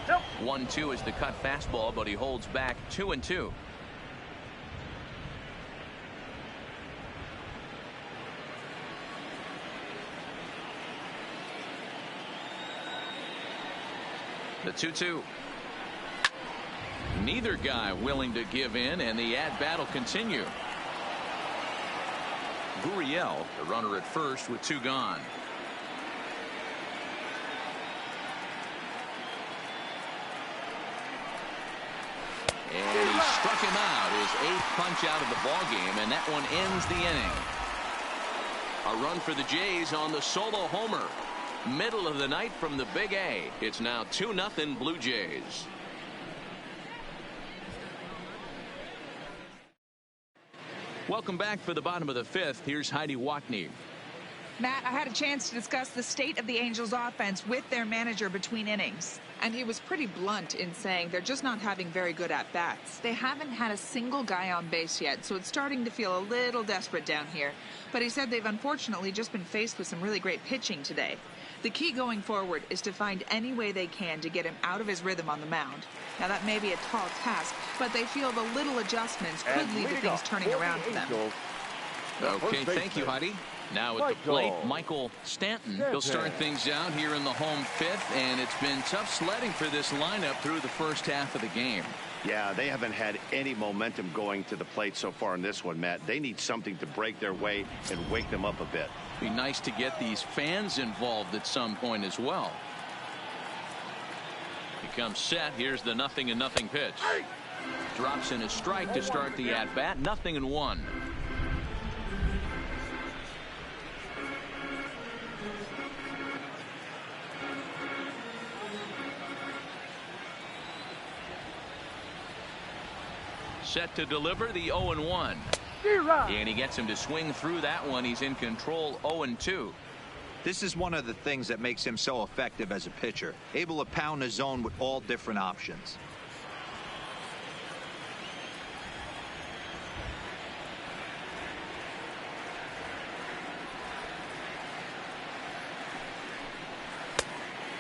Nope. 1-2 is the cut fastball, but he holds back. 2-2. The 2-2. Neither guy willing to give in, and the at-bat will continue. Gurriel, the runner at first with 2 gone. And he struck him out, his 8th punch out of the ball game, and that one ends the inning. A run for the Jays on the solo homer. Middle of the night from the Big A. It's now 2-0 Blue Jays. Welcome back for the bottom of the 5th. Here's Heidi Watney. Matt, I had a chance to discuss the state of the Angels offense with their manager between innings. And he was pretty blunt in saying they're just not having very good at-bats. They haven't had a single guy on base yet, so it's starting to feel a little desperate down here. But he said they've unfortunately just been faced with some really great pitching today. The key going forward is to find any way they can to get him out of his rhythm on the mound. Now, that may be a tall task, but they feel the little adjustments could lead to things turning around for them. Okay, thank you, Heidi. Now at the plate, Michael Stanton. He'll start things out here in the home 5th, and it's been tough sledding for this lineup through the first half of the game. Yeah, they haven't had any momentum going to the plate so far in this one, Matt. They need something to break their way and wake them up a bit. Be nice to get these fans involved at some point as well. He comes set. Here's the 0-0 pitch. Drops in a strike to start the at-bat. 0-1. Set to deliver the 0-1. And he gets him to swing through that one. He's in control, 0-2. This is one of the things that makes him so effective as a pitcher, able to pound the zone with all different options.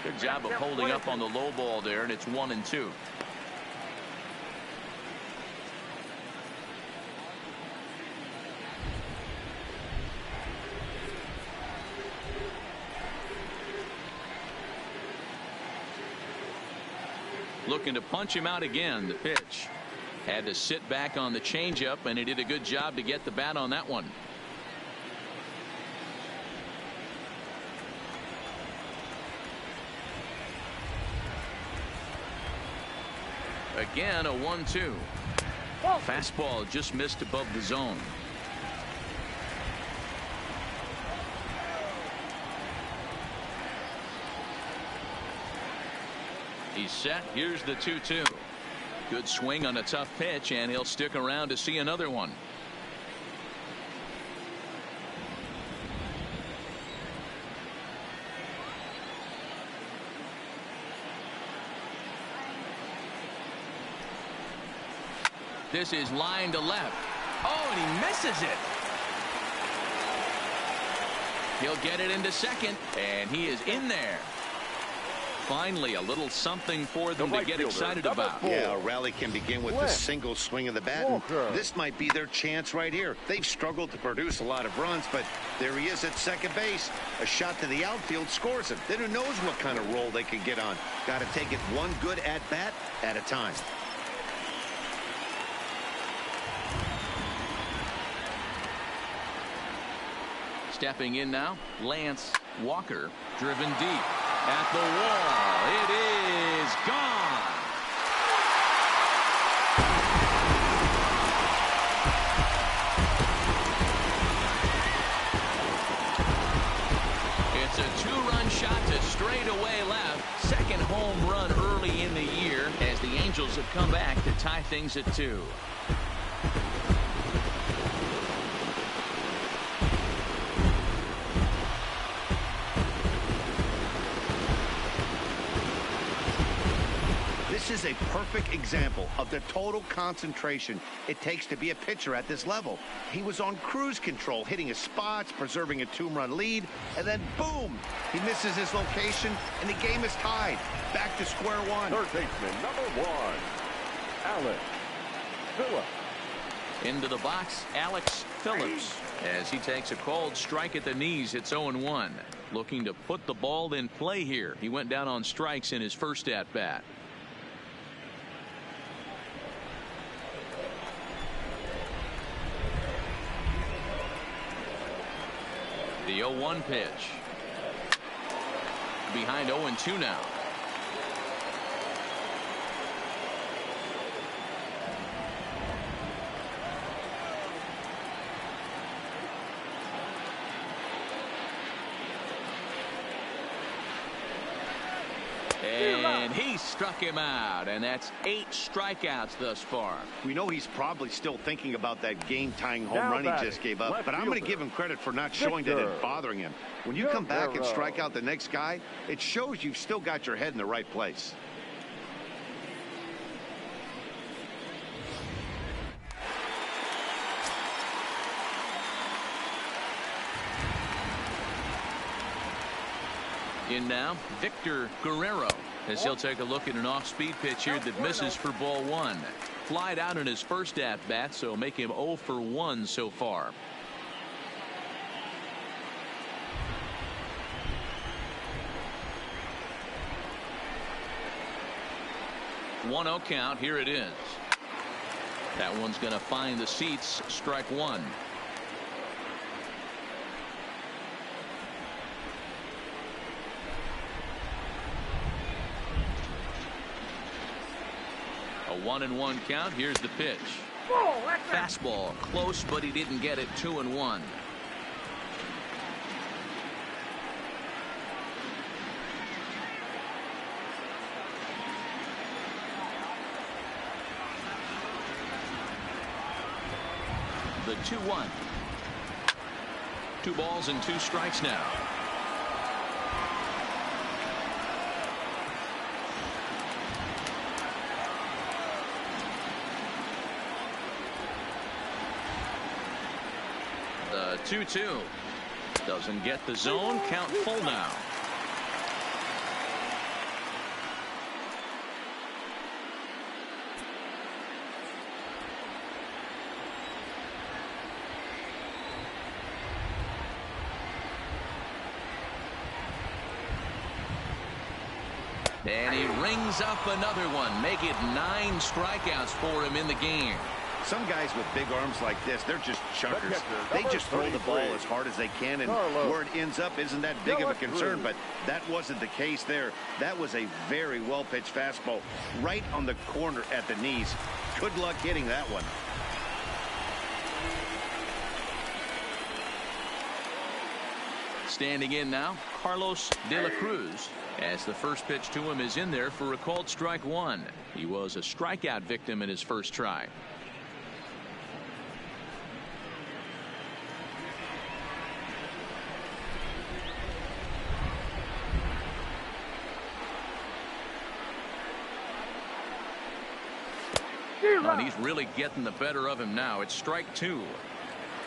Good job of holding up on the low ball there, and it's 1-2. Looking to punch him out again. The pitch had to sit back on the changeup, and he did a good job to get the bat on that one. Again, a 1-2. Fastball just missed above the zone. He's set. Here's the 2-2. Good swing on a tough pitch, and he'll stick around to see another one. This is line to left. Oh, and he misses it. He'll get it into second, and he is in there. Finally, a little something for them to get excited about. Yeah, a rally can begin with a single swing of the bat. And this might be their chance right here. They've struggled to produce a lot of runs, but there he is at second base. A shot to the outfield scores him. Then who knows what kind of roll they can get on. Got to take it one good at-bat at a time. Stepping in now, Lance Walker, driven deep at the wall. It is gone. It's a two-run shot to straightaway left. Second home run early in the year as the Angels have come back to tie things at 2. This is a perfect example of the total concentration it takes to be a pitcher at this level. He was on cruise control, hitting his spots, preserving a 2-run lead, and then boom, he misses his location, and the game is tied. Back to square one. Third baseman, number 1, Alex Phillips. Into the box, Alex Phillips, as he takes a called strike at the knees. It's 0-1. Looking to put the ball in play here. He went down on strikes in his first at-bat. The 0-1 pitch. Behind 0-2 now. And he struck him out, and that's 8 strikeouts thus far. We know he's probably still thinking about that game-tying home run he just gave up, but I'm going to give him credit for not showing that it's bothering him. When you come back and strike out the next guy, it shows you've still got your head in the right place. In now, Victor Guerrero, as he'll take a look at an off-speed pitch here that misses for ball 1. Flied out in his first at-bat, so make him 0 for 1 so far. One-oh count. Here it is. That one's going to find the seats. Strike 1. A 1-1 count. Here's the pitch. Fastball close, but he didn't get it. 2-1. The the 2-1. 2 balls and 2 strikes now. The 2-2 doesn't get the zone. Count full now. And he rings up another one. Make it 9 strikeouts for him in the game. Some guys with big arms like this, they're just chuckers. They just throw the ball as hard as they can, and where it ends up isn't that big of a concern, but that wasn't the case there. That was a very well-pitched fastball right on the corner at the knees. Good luck hitting that one. Standing in now, Carlos De La Cruz, as the first pitch to him is in there for a called strike 1. He was a strikeout victim in his first try. And he's really getting the better of him now. It's strike 2.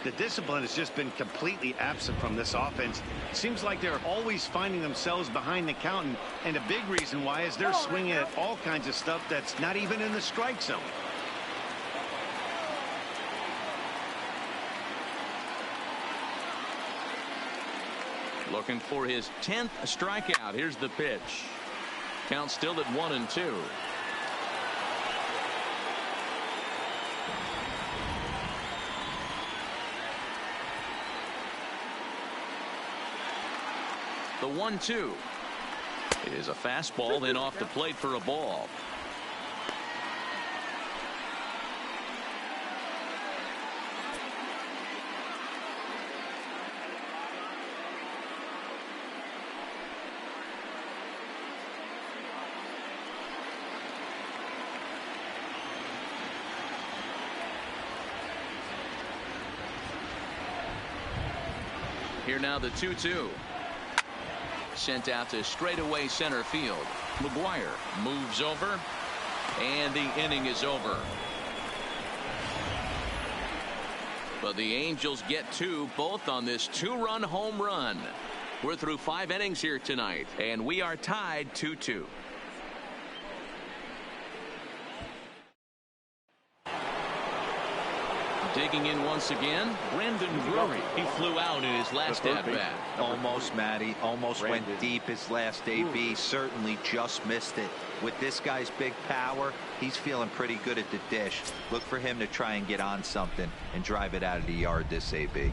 The discipline has just been completely absent from this offense. Seems like they're always finding themselves behind the count, and a big reason why is they're swinging at all kinds of stuff that's not even in the strike zone. Looking for his 10th strikeout. Here's the pitch. Count still at 1-2. The 1-2 is a fastball, then off the plate for a ball. Here now the 2-2. Sent out to straightaway center field. McGuire moves over, and the inning is over. But the Angels get 2, both on this 2-run home run. We're through 5 innings here tonight, and we are tied 2-2. Digging in once again, Brandon Drury. He flew out in his last at-bat. Almost, Matty. Almost went deep his last AB. Certainly just missed it. With this guy's big power, he's feeling pretty good at the dish. Look for him to try and get on something and drive it out of the yard this AB.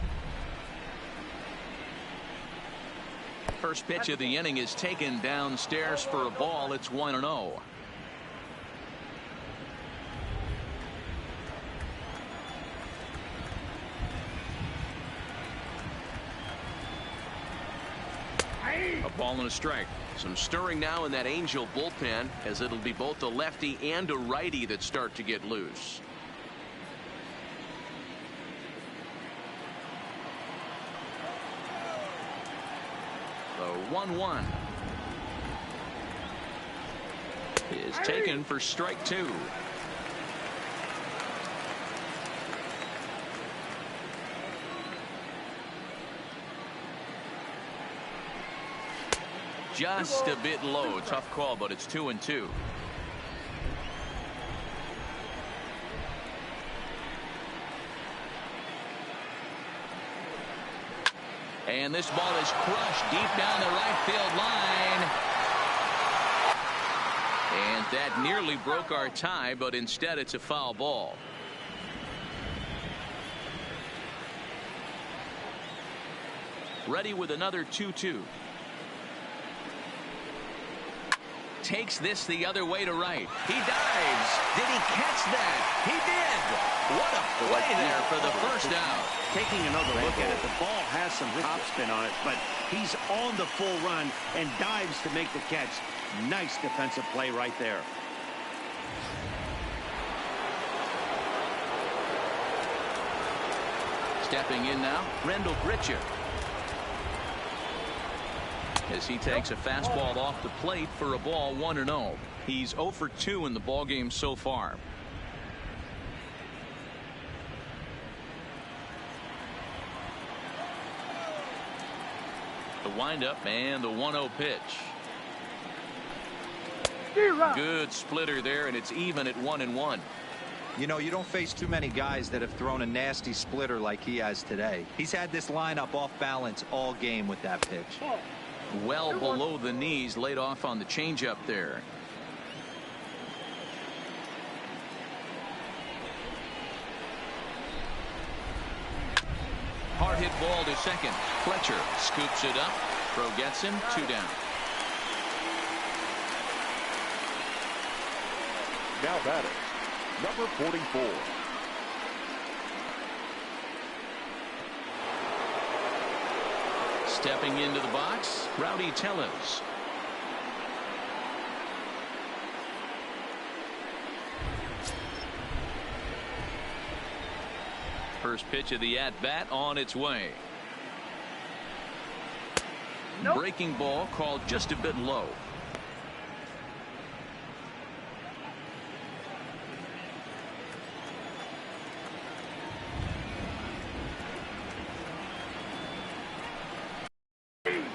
First pitch of the inning is taken downstairs for a ball. It's 1-0. A ball and a strike. Some stirring now in that Angel bullpen, as it'll be both a lefty and a righty that start to get loose. The 1-1 is taken for strike 2. Just a bit low. Tough call, but it's 2-2. And this ball is crushed deep down the right field line. And that nearly broke our tie, but instead it's a foul ball. Ready with another 2-2. Takes this the other way to right. He dives. Did he catch that? He did. What a play there for the first out. Taking another look at it, the ball has some topspin on it, but he's on the full run and dives to make the catch. Nice defensive play right there. Stepping in now, Rendell Gritcha. As he takes a fastball off the plate for a ball, 1-0. He's 0 for 2 in the ballgame so far. The windup and the 1-0 pitch. Good splitter there, and it's even at 1-1. You know, you don't face too many guys that have thrown a nasty splitter like he has today. He's had this lineup off balance all game with that pitch. Well below the knees, laid off on the changeup there. Hard hit ball to second. Fletcher scoops it up. Throw gets him. 2 down. Now batting, number 44. Stepping into the box, Rowdy Tellez. First pitch of the at-bat on its way. Nope. Breaking ball called just a bit low.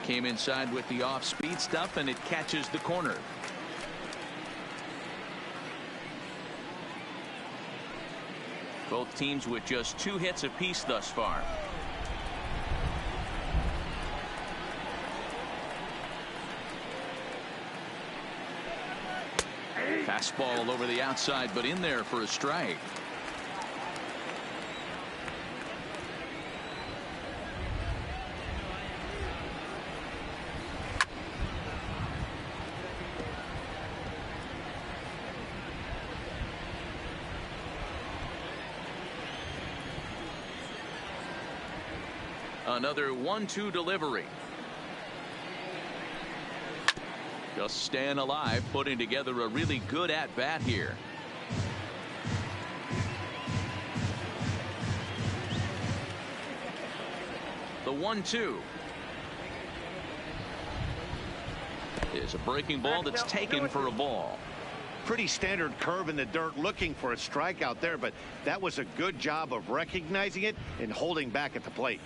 Came inside with the off-speed stuff, and it catches the corner. Both teams with just 2 hits apiece thus far. Fastball over the outside, but in there for a strike. Another 1-2 delivery. Just staying alive, putting together a really good at-bat here. The 1-2 is a breaking ball that's taken for a ball. Pretty standard curve in the dirt, looking for a strikeout there, but that was a good job of recognizing it and holding back at the plate.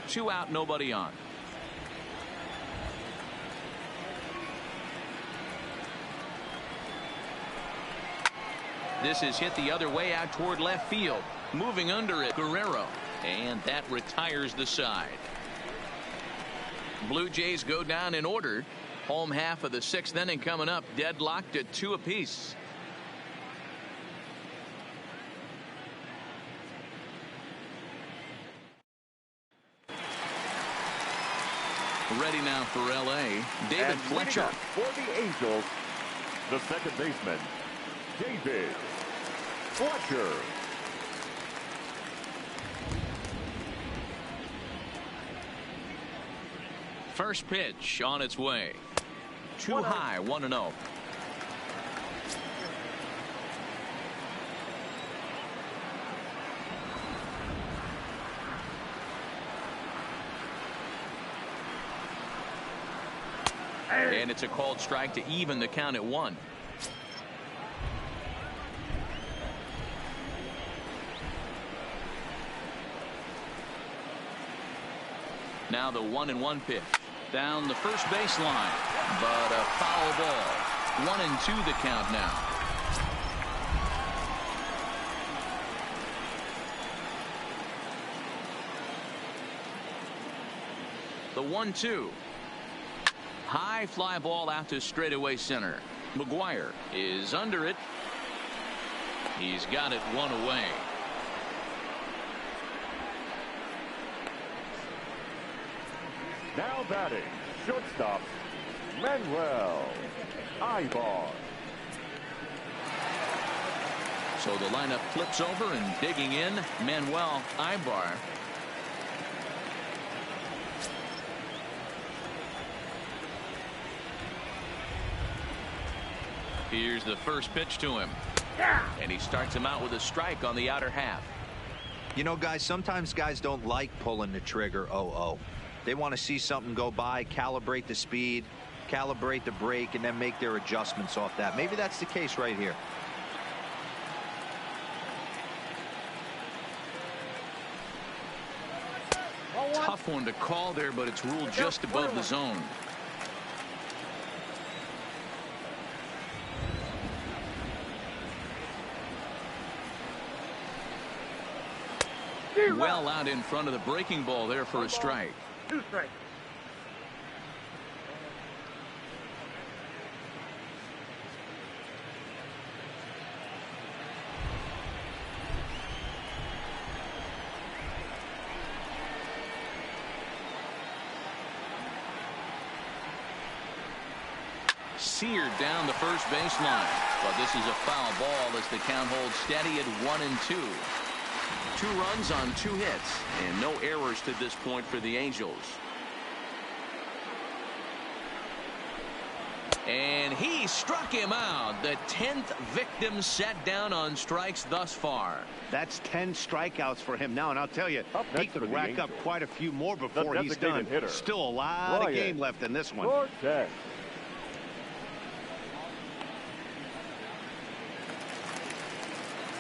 2 out, nobody on. This is hit the other way out toward left field. Moving under it, Guerrero. And that retires the side. Blue Jays go down in order. Home half of the 6th inning coming up. Deadlocked at 2 apiece. Ready now for L.A. David And Fletcher. For the Angels, the second baseman, David Fletcher. First pitch on its way. Too high, 1-0. And it's a called strike to even the count at 1. Now the 1-1 pitch. Down the first baseline. But a foul ball. 1-2 the count now. The 1-2. High fly ball out to straightaway center. McGuire is under it. He's got it 1 away. Now batting, shortstop, Manuel Ibar. So the lineup flips over, and digging in, Manuel Ibar. Here's the first pitch to him. And he starts him out with a strike on the outer half. You know, guys, sometimes guys don't like pulling the trigger 0-0. They want to see something go by, calibrate the speed, calibrate the brake, and then make their adjustments off that. Maybe that's the case right here. Tough one to call there, but it's ruled just above the zone. Well out in front of the breaking ball there for a strike. 2 strikes. Seared down the first baseline, but this is a foul ball as the count holds steady at 1-2. 2 runs on 2 hits and no errors to this point for the Angels. And he struck him out. The 10th victim set down on strikes thus far. That's 10 strikeouts for him now, and I'll tell you, he could rack up quite a few more before he's done. Still a lot of game left in this one.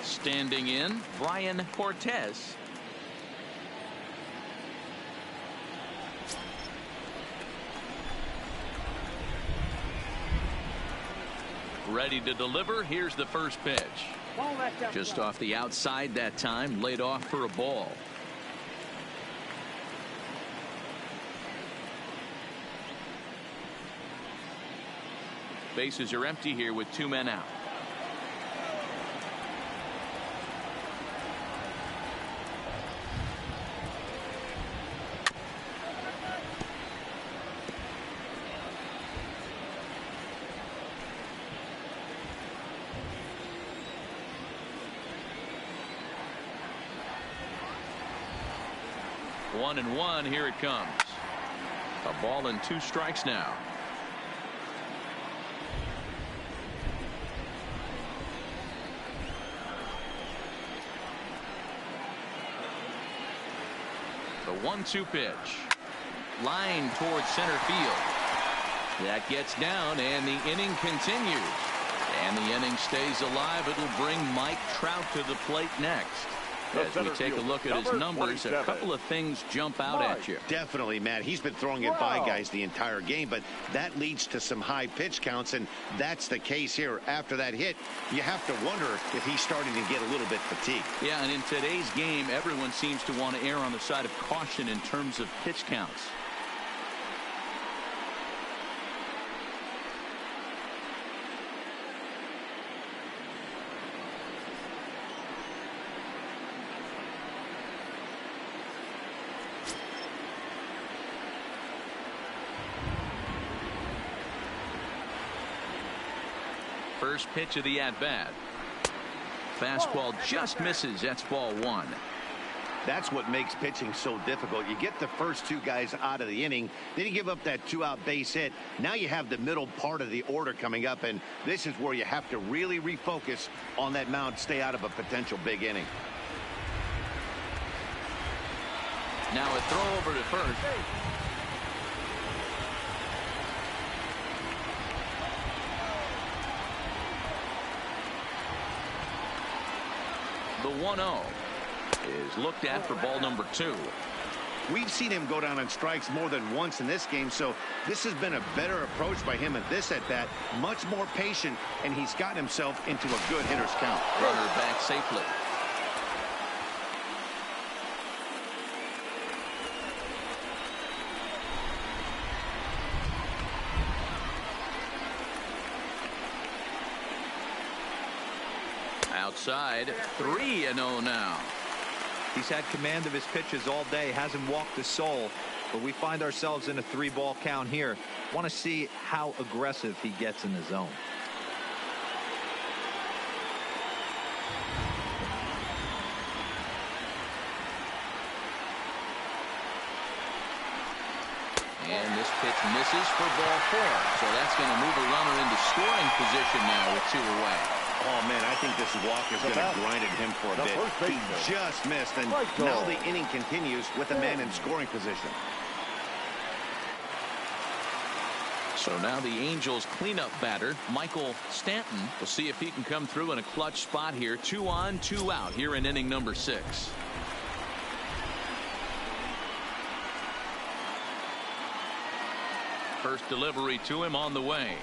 Standing in, Brian Cortez. Ready to deliver. Here's the first pitch. Just off the outside that time, laid off for a ball. Bases are empty here with 2 men out. One and one. Here it comes. A ball and 2 strikes now. The 1-2 pitch. Line towards center field. That gets down, and the inning continues. And the inning stays alive. It'll bring Mike Trout to the plate next. As we take a look at his numbers, a couple of things jump out at you. Definitely, Matt. He's been throwing it by guys the entire game, but that leads to some high pitch counts, and that's the case here. After that hit, you have to wonder if he's starting to get a little bit fatigued. Yeah, and in today's game, everyone seems to want to err on the side of caution in terms of pitch counts. First pitch of the at-bat. Fastball just misses. That's ball 1. That's what makes pitching so difficult. You get the first 2 guys out of the inning, then you give up that 2-out base hit. Now you have the middle part of the order coming up, and this is where you have to really refocus on that mound, stay out of a potential big inning. Now a throw over to first. The 1-0 is looked at for ball number 2. We've seen him go down on strikes more than once in this game, so this has been a better approach by him at this at-bat. Much more patient, and he's gotten himself into a good hitter's count. Runner back safely. Outside, 3-0 now. He's had command of his pitches all day, hasn't walked a soul, but we find ourselves in a 3-ball count here. Want to see how aggressive he gets in the zone. And this pitch misses for ball 4. So that's going to move a runner into scoring position now with 2 away. Oh, man, I think this walk is going to grind at him for a bit. He just missed, and now the inning continues with a man in scoring position. So now the Angels cleanup batter, Michael Stanton. We'll see if he can come through in a clutch spot here. 2 on, 2 out here in inning number 6. First delivery to him on the way.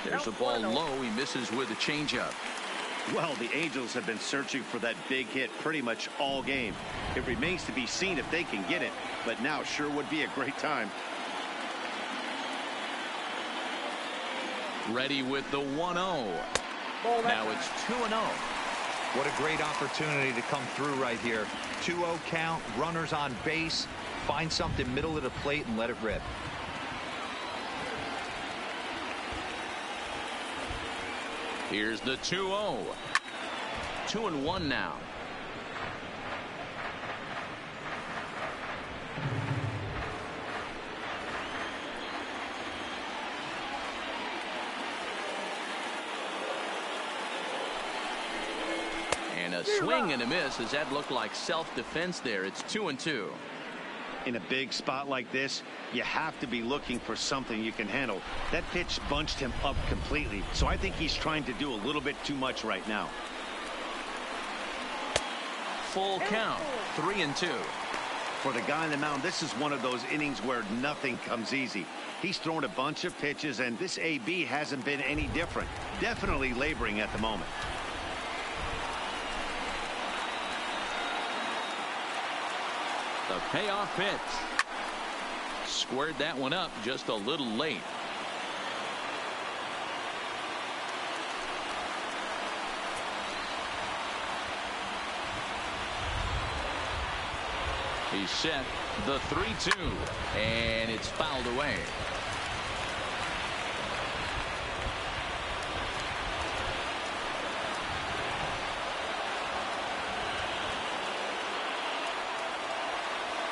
There's a ball low. He misses with a changeup. Well, the Angels have been searching for that big hit pretty much all game. It remains to be seen if they can get it, but now sure would be a great time. Ready with the 1-0. Now it's 2-0. What a great opportunity to come through right here. 2-0 count, runners on base. Find something middle of the plate and let it rip. Here's the 2-0. 2-1 now. And a swing and a miss. As that looked like self-defense there. It's 2-2. In a big spot like this, you have to be looking for something you can handle. That pitch bunched him up completely, so I think he's trying to do a little bit too much right now. Full count, 3-2. For the guy on the mound, this is one of those innings where nothing comes easy. He's thrown a bunch of pitches, and this AB hasn't been any different. Definitely laboring at the moment. The payoff pitch. Squared that one up just a little late. He set the 3-2, and it's fouled away.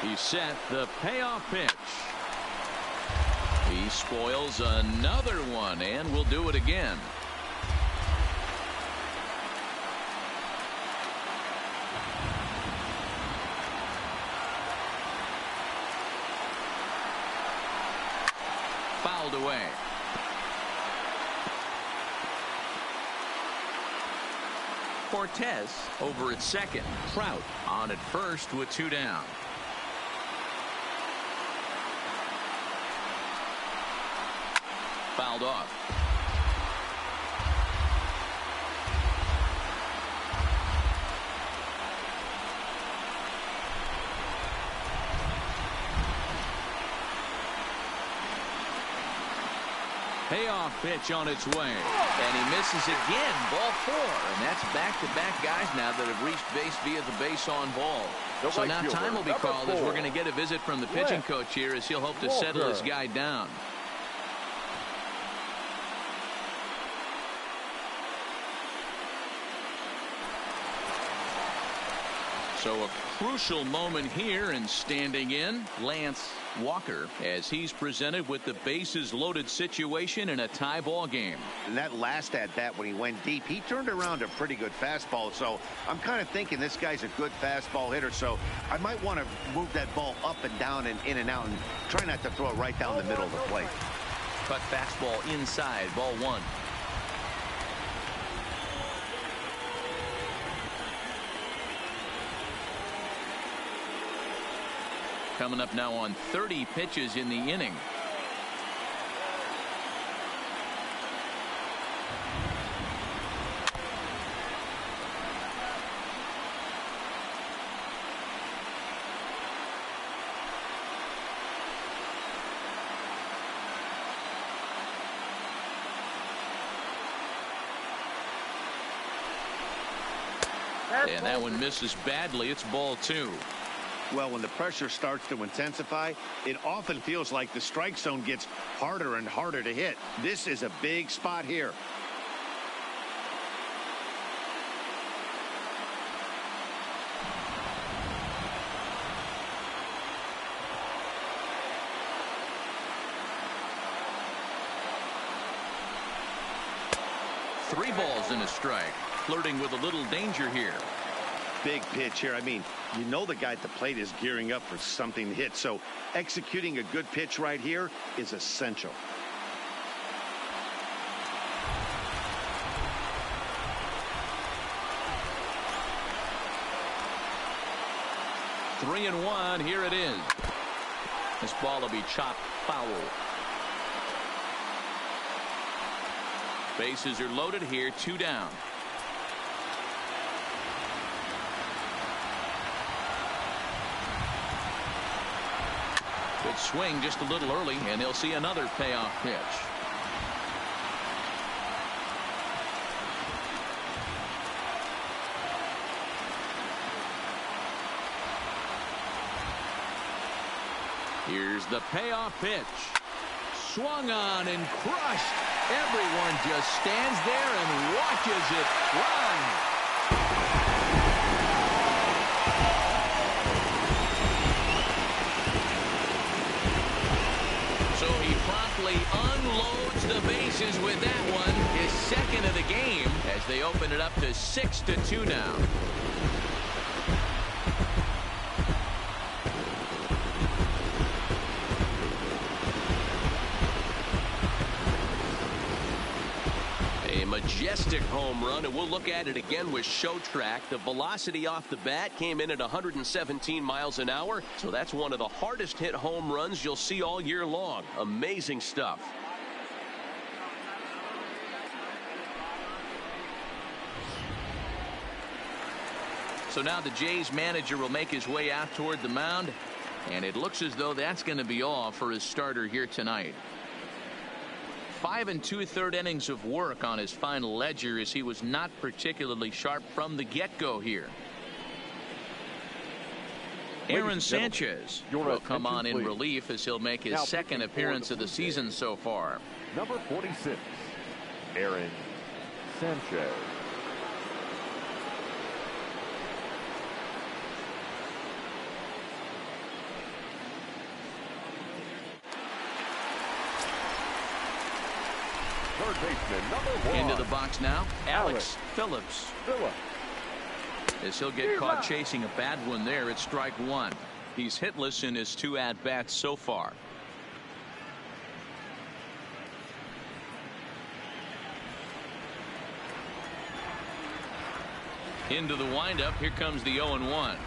He set the payoff pitch. He spoils another one, and will do it again. Fouled away. Cortez over at second. Trout on at first with 2 down. Fouled off. Payoff pitch on its way, and he misses again. Ball 4, and that's back-to-back guys now that have reached base via the base on ball. So now time will be called as we're going to get a visit from the pitching coach here as he'll hope to settle his guy down. So a crucial moment here, and standing in, Lance Walker, as he's presented with the bases loaded situation in a tie ball game. And that last at bat when he went deep, he turned around a pretty good fastball. So I'm kind of thinking this guy's a good fastball hitter. So I might want to move that ball up and down and in and out and try not to throw it right down the middle of the plate. Cut fastball inside, ball 1. Coming up now on 30 pitches in the inning. And that one misses badly. It's ball 2. Well, when the pressure starts to intensify, it often feels like the strike zone gets harder and harder to hit. This is a big spot here. 3 balls and a strike. Flirting with a little danger here. Big pitch here. I mean, you know the guy at the plate is gearing up for something to hit, so executing a good pitch right here is essential. Three and one. Here it is. This ball will be chopped foul. Bases are loaded here. 2 down. Good swing just a little early, and they'll see another payoff pitch. Here's the payoff pitch. Swung on and crushed. Everyone just stands there and watches it run. So he promptly unloads the bases with that one. His second of the game as they open it up to 6-2 now. Majestic home run, and we'll look at it again with show track. The velocity off the bat came in at 117 miles an hour, so that's one of the hardest hit home runs you'll see all year long. Amazing stuff. So now the Jays manager will make his way out toward the mound, and it looks as though that's going to be all for his starter here tonight. 5 2/3 innings of work on his final ledger, as he was not particularly sharp from the get-go here. Aaron Sanchez will come on in relief as he'll make his second appearance of the season so far. Number 46, Aaron Sanchez. Third baseman, number 1. Into the box now, Alex Phillips. As he'll get caught chasing a bad one there at strike 1. He's hitless in his 2 at-bats so far. Into the windup. Here comes the 0-1.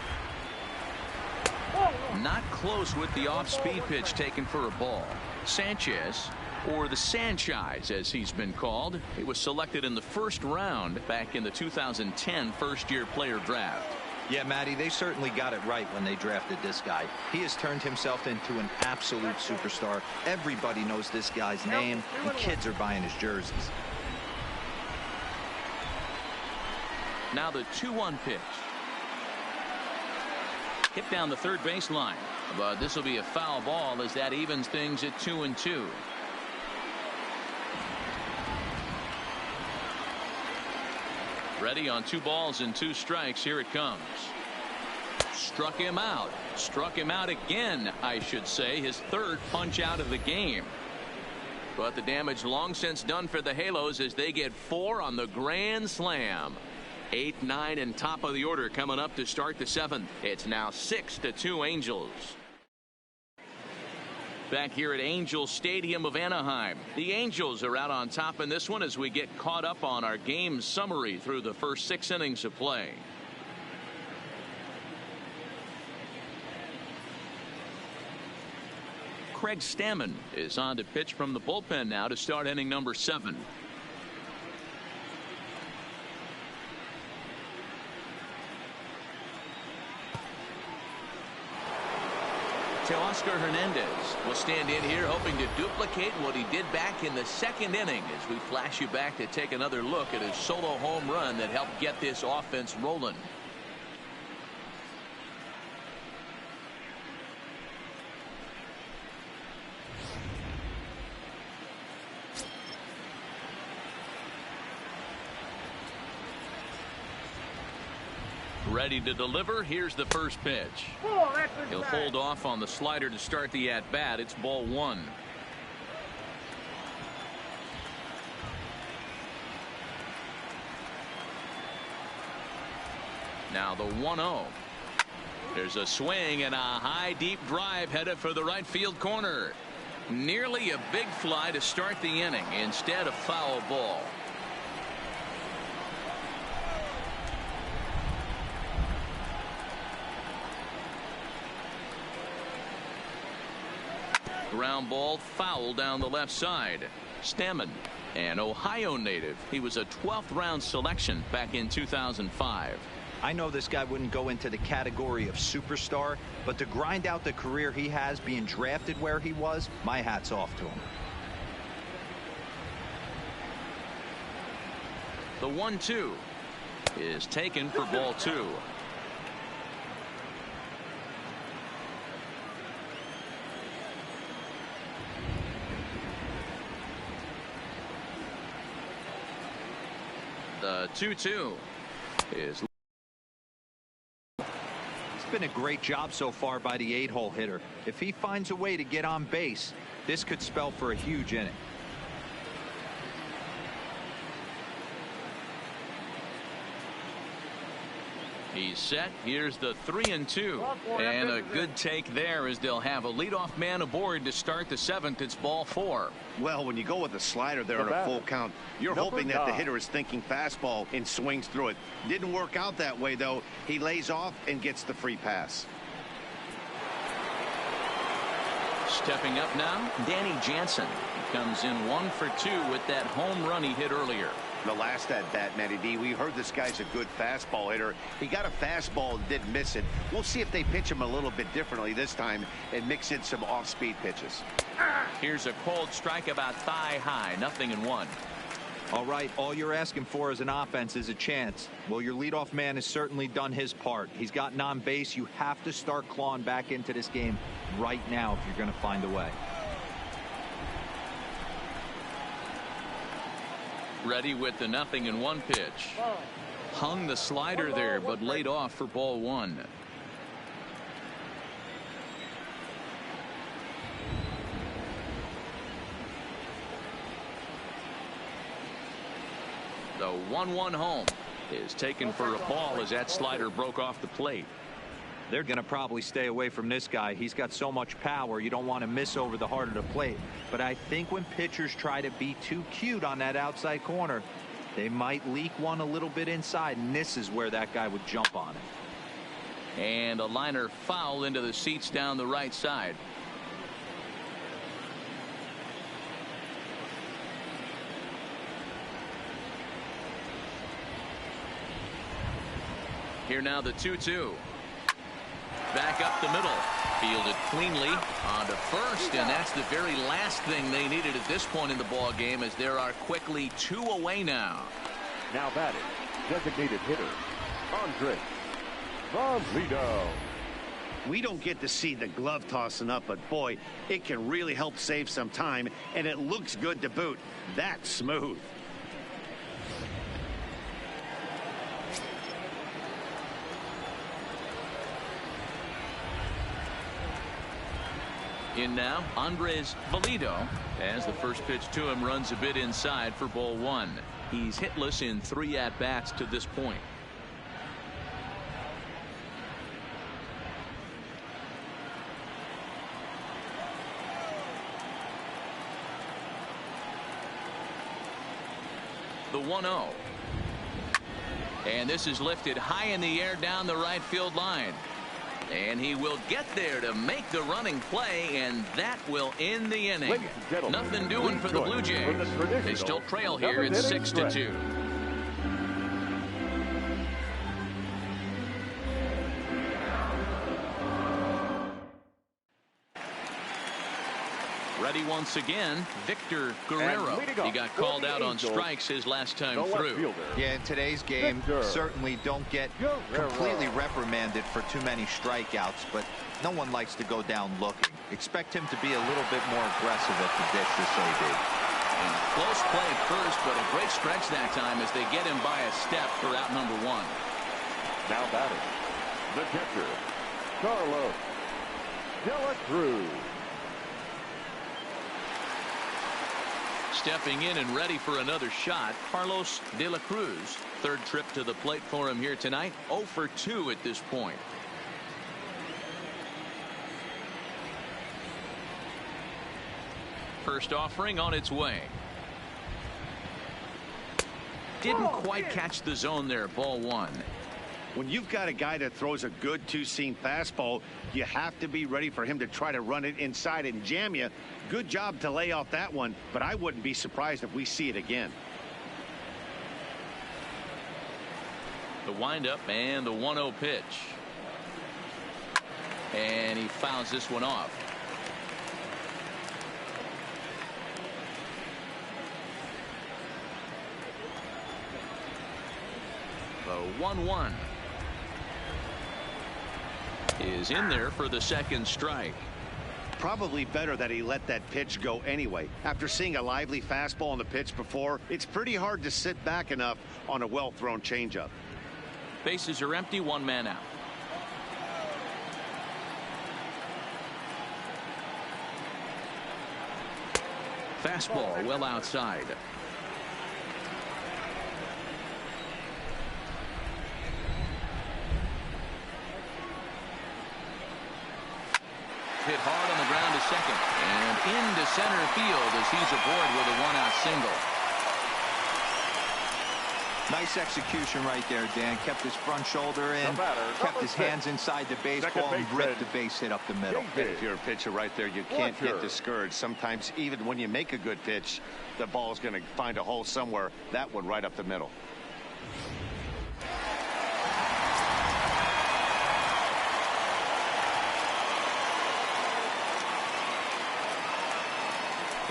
Not close with the off-speed pitch taken for a ball. Sanchez, or the Sanchez as he's been called, he was selected in the first round back in the 2010 first-year player draft. Yeah, Matty, they certainly got it right when they drafted this guy. He has turned himself into an absolute superstar. Everybody knows this guy's name, and kids are buying his jerseys. Now the 2-1 pitch. Hit down the third baseline, but this will be a foul ball as that evens things at 2-2. Ready on 2 balls and 2 strikes. Here it comes. Struck him out. Struck him out again, I should say. His third punch out of the game. But the damage long since done for the Halos as they get 4 on the grand slam. 8, 9, and top of the order coming up to start the 7th. It's now 6-2 Angels. Back here at Angel Stadium of Anaheim, the Angels are out on top in this one as we get caught up on our game summary through the first 6 innings of play. Craig Stammen is on to pitch from the bullpen now to start inning number 7. Teoscar Hernandez will stand in here hoping to duplicate what he did back in the 2nd inning as we flash you back to take another look at his solo home run that helped get this offense rolling. Ready to deliver. Here's the first pitch. He'll hold off on the slider to start the at-bat. It's ball 1. Now the 1-0. There's a swing and a high deep drive headed for the right field corner. Nearly a big fly to start the inning. Instead, a foul ball. Ground ball foul down the left side. Stammen, an Ohio native. He was a 12th round selection back in 2005. I know this guy wouldn't go into the category of superstar, but to grind out the career he has being drafted where he was, my hat's off to him. The 1-2 is taken for ball 2. The 2-2 is. It's been a great job so far by the 8-hole hitter. If he finds a way to get on base, this could spell for a huge inning. He's set. Here's the 3-2. And a good take there as they'll have a leadoff man aboard to start the 7th. It's ball 4. Well, when you go with a slider there on a full count, you're hoping that the hitter is thinking fastball and swings through it. Didn't work out that way, though. He lays off and gets the free pass. Stepping up now, Danny Jansen. He comes in 1 for 2 with that home run he hit earlier. The last at bat, Matty D, we heard this guy's a good fastball hitter. He got a fastball and didn't miss it. We'll see if they pitch him a little bit differently this time and mix in some off-speed pitches. Here's a cold strike about thigh high. 0-1. All right, all you're asking for as an offense is a chance. Well, your leadoff man has certainly done his part. He's gotten on base. You have to start clawing back into this game right now if you're going to find a way. Ready with the 0-1 pitch. Hung the slider there, but laid off for ball 1. The 1-1 home is taken for a ball as that slider broke off the plate. They're going to probably stay away from this guy. He's got so much power. You don't want to miss over the heart of the plate. But I think when pitchers try to be too cute on that outside corner, they might leak one a little bit inside, and this is where that guy would jump on it. And a liner foul into the seats down the right side. Here now the 2-2. Back up the middle. Fielded cleanly onto first, and that's the very last thing they needed at this point in the ball game, as there are quickly 2 away now. Now batting, designated hitter, Andre Valido. We don't get to see the glove tossing up, but boy, it can really help save some time, and it looks good to boot. That's smooth. In now, Andres Valido, as the first pitch to him runs a bit inside for ball 1. He's hitless in 3 at-bats to this point. The 1-0. And this is lifted high in the air down the right field line. And he will get there to make the running play, and that will end the inning. Nothing doing for the Blue Jays. They still trail here at 6-2. Ready once again, Victor Guerrero. He got called out on strikes his last time through. Yeah, in today's game, certainly don't get completely reprimanded for too many strikeouts, but no one likes to go down looking. Expect him to be a little bit more aggressive at the dish this AB. And close play at first, but a great stretch that time as they get him by a step for out number 1. Now batting, the catcher, Carlos De La Cruz. stepping in and ready for another shot, Carlos De La Cruz. Third trip to the plate for him here tonight. 0 for 2 at this point. First offering on its way. Didn't quite catch the zone there. Ball 1. When you've got a guy that throws a good two-seam fastball, you have to be ready for him to try to run it inside and jam you. Good job to lay off that one, but I wouldn't be surprised if we see it again. The windup and the 1-0 pitch. And he fouls this one off. The 1-1 is in there for the second strike. Probably better that he let that pitch go anyway. After seeing a lively fastball on the pitch before, it's pretty hard to sit back enough on a well-thrown changeup. Bases are empty, 1 man out. Fastball well outside. Hit hard on the ground to second and into center field as he's aboard with a 1-out single. Nice execution right there, Dan. Kept his front shoulder in, kept his hands inside the baseball, and ripped the base hit up the middle. If you're a pitcher right there, you can't get discouraged. Sometimes even when you make a good pitch, the ball is going to find a hole somewhere. That one right up the middle.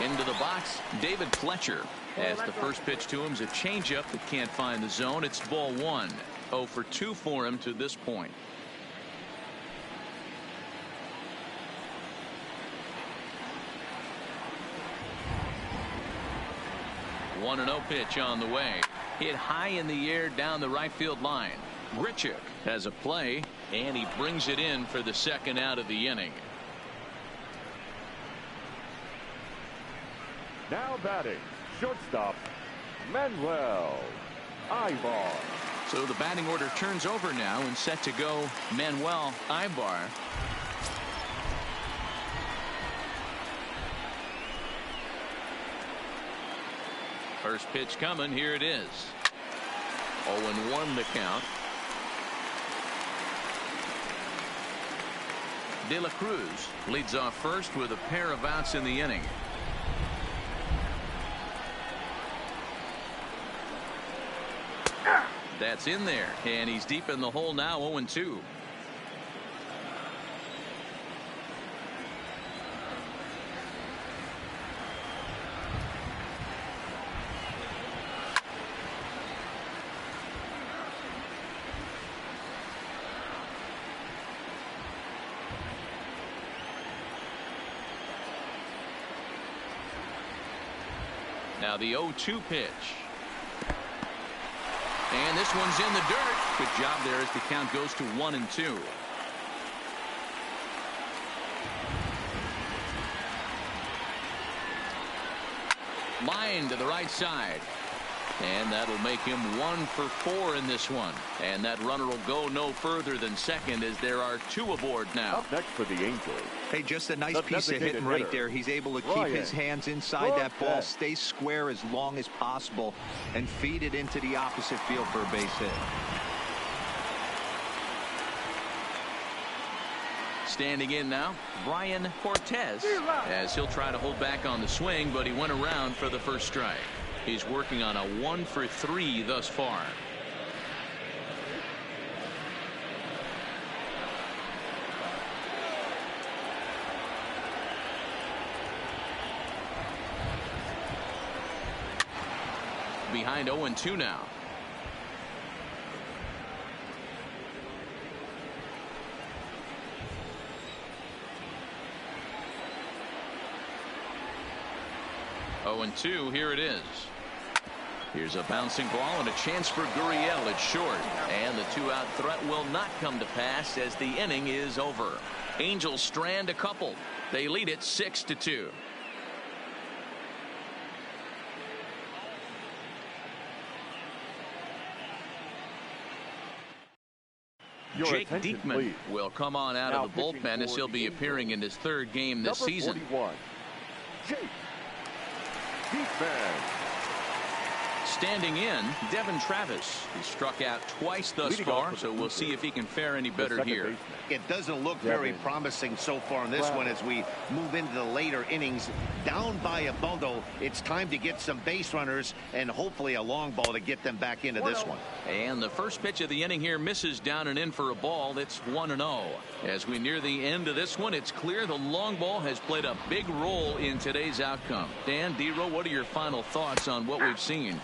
Into the box, David Fletcher. As the first pitch to him is a changeup that can't find the zone. It's ball 1. 0 for 2 for him to this point. One 1-0 pitch on the way. Hit high in the air down the right field line. Grichuk has a play, and he brings it in for the second out of the inning. Now batting, shortstop, Manuel Ibar. So the batting order turns over now and set to go Manuel Ibar. First pitch coming. Here it is. 0-1 the count. De La Cruz leads off first with a pair of outs in the inning. That's in there, and he's deep in the hole now. 0-2. Now the 0-2 pitch. And this one's in the dirt. Good job there as the count goes to 1-2. Line to the right side. And that'll make him 1 for 4 in this one. And that runner will go no further than second as there are 2 aboard now. Up next for the Angels. Hey, just a nice piece of hitting right there. He's able to keep his hands inside that ball, stay square as long as possible, and feed it into the opposite field for a base hit. Standing in now, Brian Cortez, as he'll try to hold back on the swing, but he went around for the first strike. He's working on a 1 for 3 thus far. Behind 0-2 now. And 2, here it is. Here's a bouncing ball and a chance for Gurriel at short. And the 2-out threat will not come to pass as the inning is over. Angels strand a couple. They lead it 6-2. Your Jake attention, Diekman please. will come on out Now of the bullpen as he'll be appearing in his 3rd game this Number season. 41, Jake Diekman. Standing in, Devin Travis. He struck out twice thus Leading far, off for the so we'll Blue see Jays, if he can fare any the better second here. baseman. It doesn't look very Devin promising so far in this one as we move into the later innings. Down by a bundle, it's time to get some base runners and hopefully a long ball to get them back into this one. And the first pitch of the inning here misses down and in for a ball. It's 1-0. As we near the end of this one, it's clear the long ball has played a big role in today's outcome. Dan, D-Row, what are your final thoughts on what we've seen?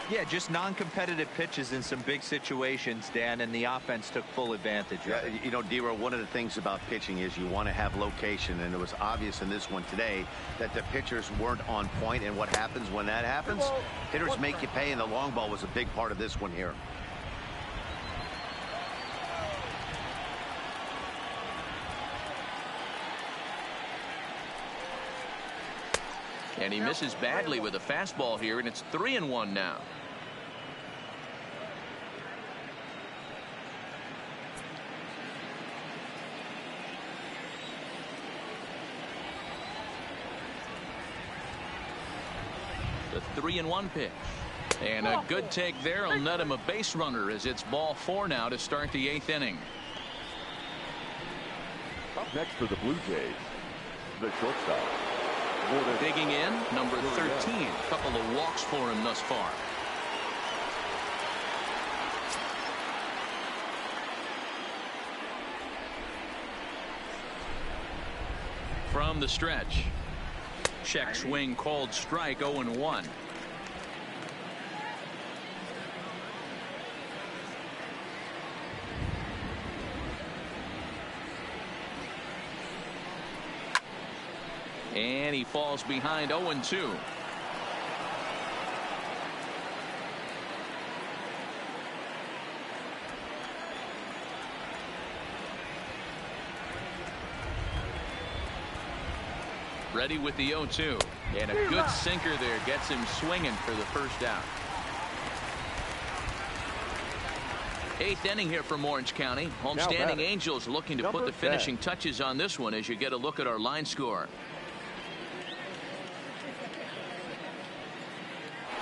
Yeah, just non-competitive pitches in some big situations, Dan, and the offense took full advantage of it. You know, D-Row, one of the things about pitching is you want to have location, and it was obvious in this one today that the pitchers weren't on point, and what happens when that happens? Hitters make you pay, and the long ball was a big part of this one here. And he misses badly with a fastball here, and it's 3-1 now. The 3-1 pitch. And a good take there will net him a base runner as it's ball 4 now to start the 8th inning. Up next for the Blue Jays, the shortstop. Digging in, number 13. Couple of walks for him thus far. From the stretch. Check swing called strike, 0-1. And he falls behind 0-2. Ready with the 0-2. And a good sinker there gets him swinging for the first out. 8th inning here from Orange County. Homestanding Angels looking to put the finishing touches on this one as you get a look at our line score.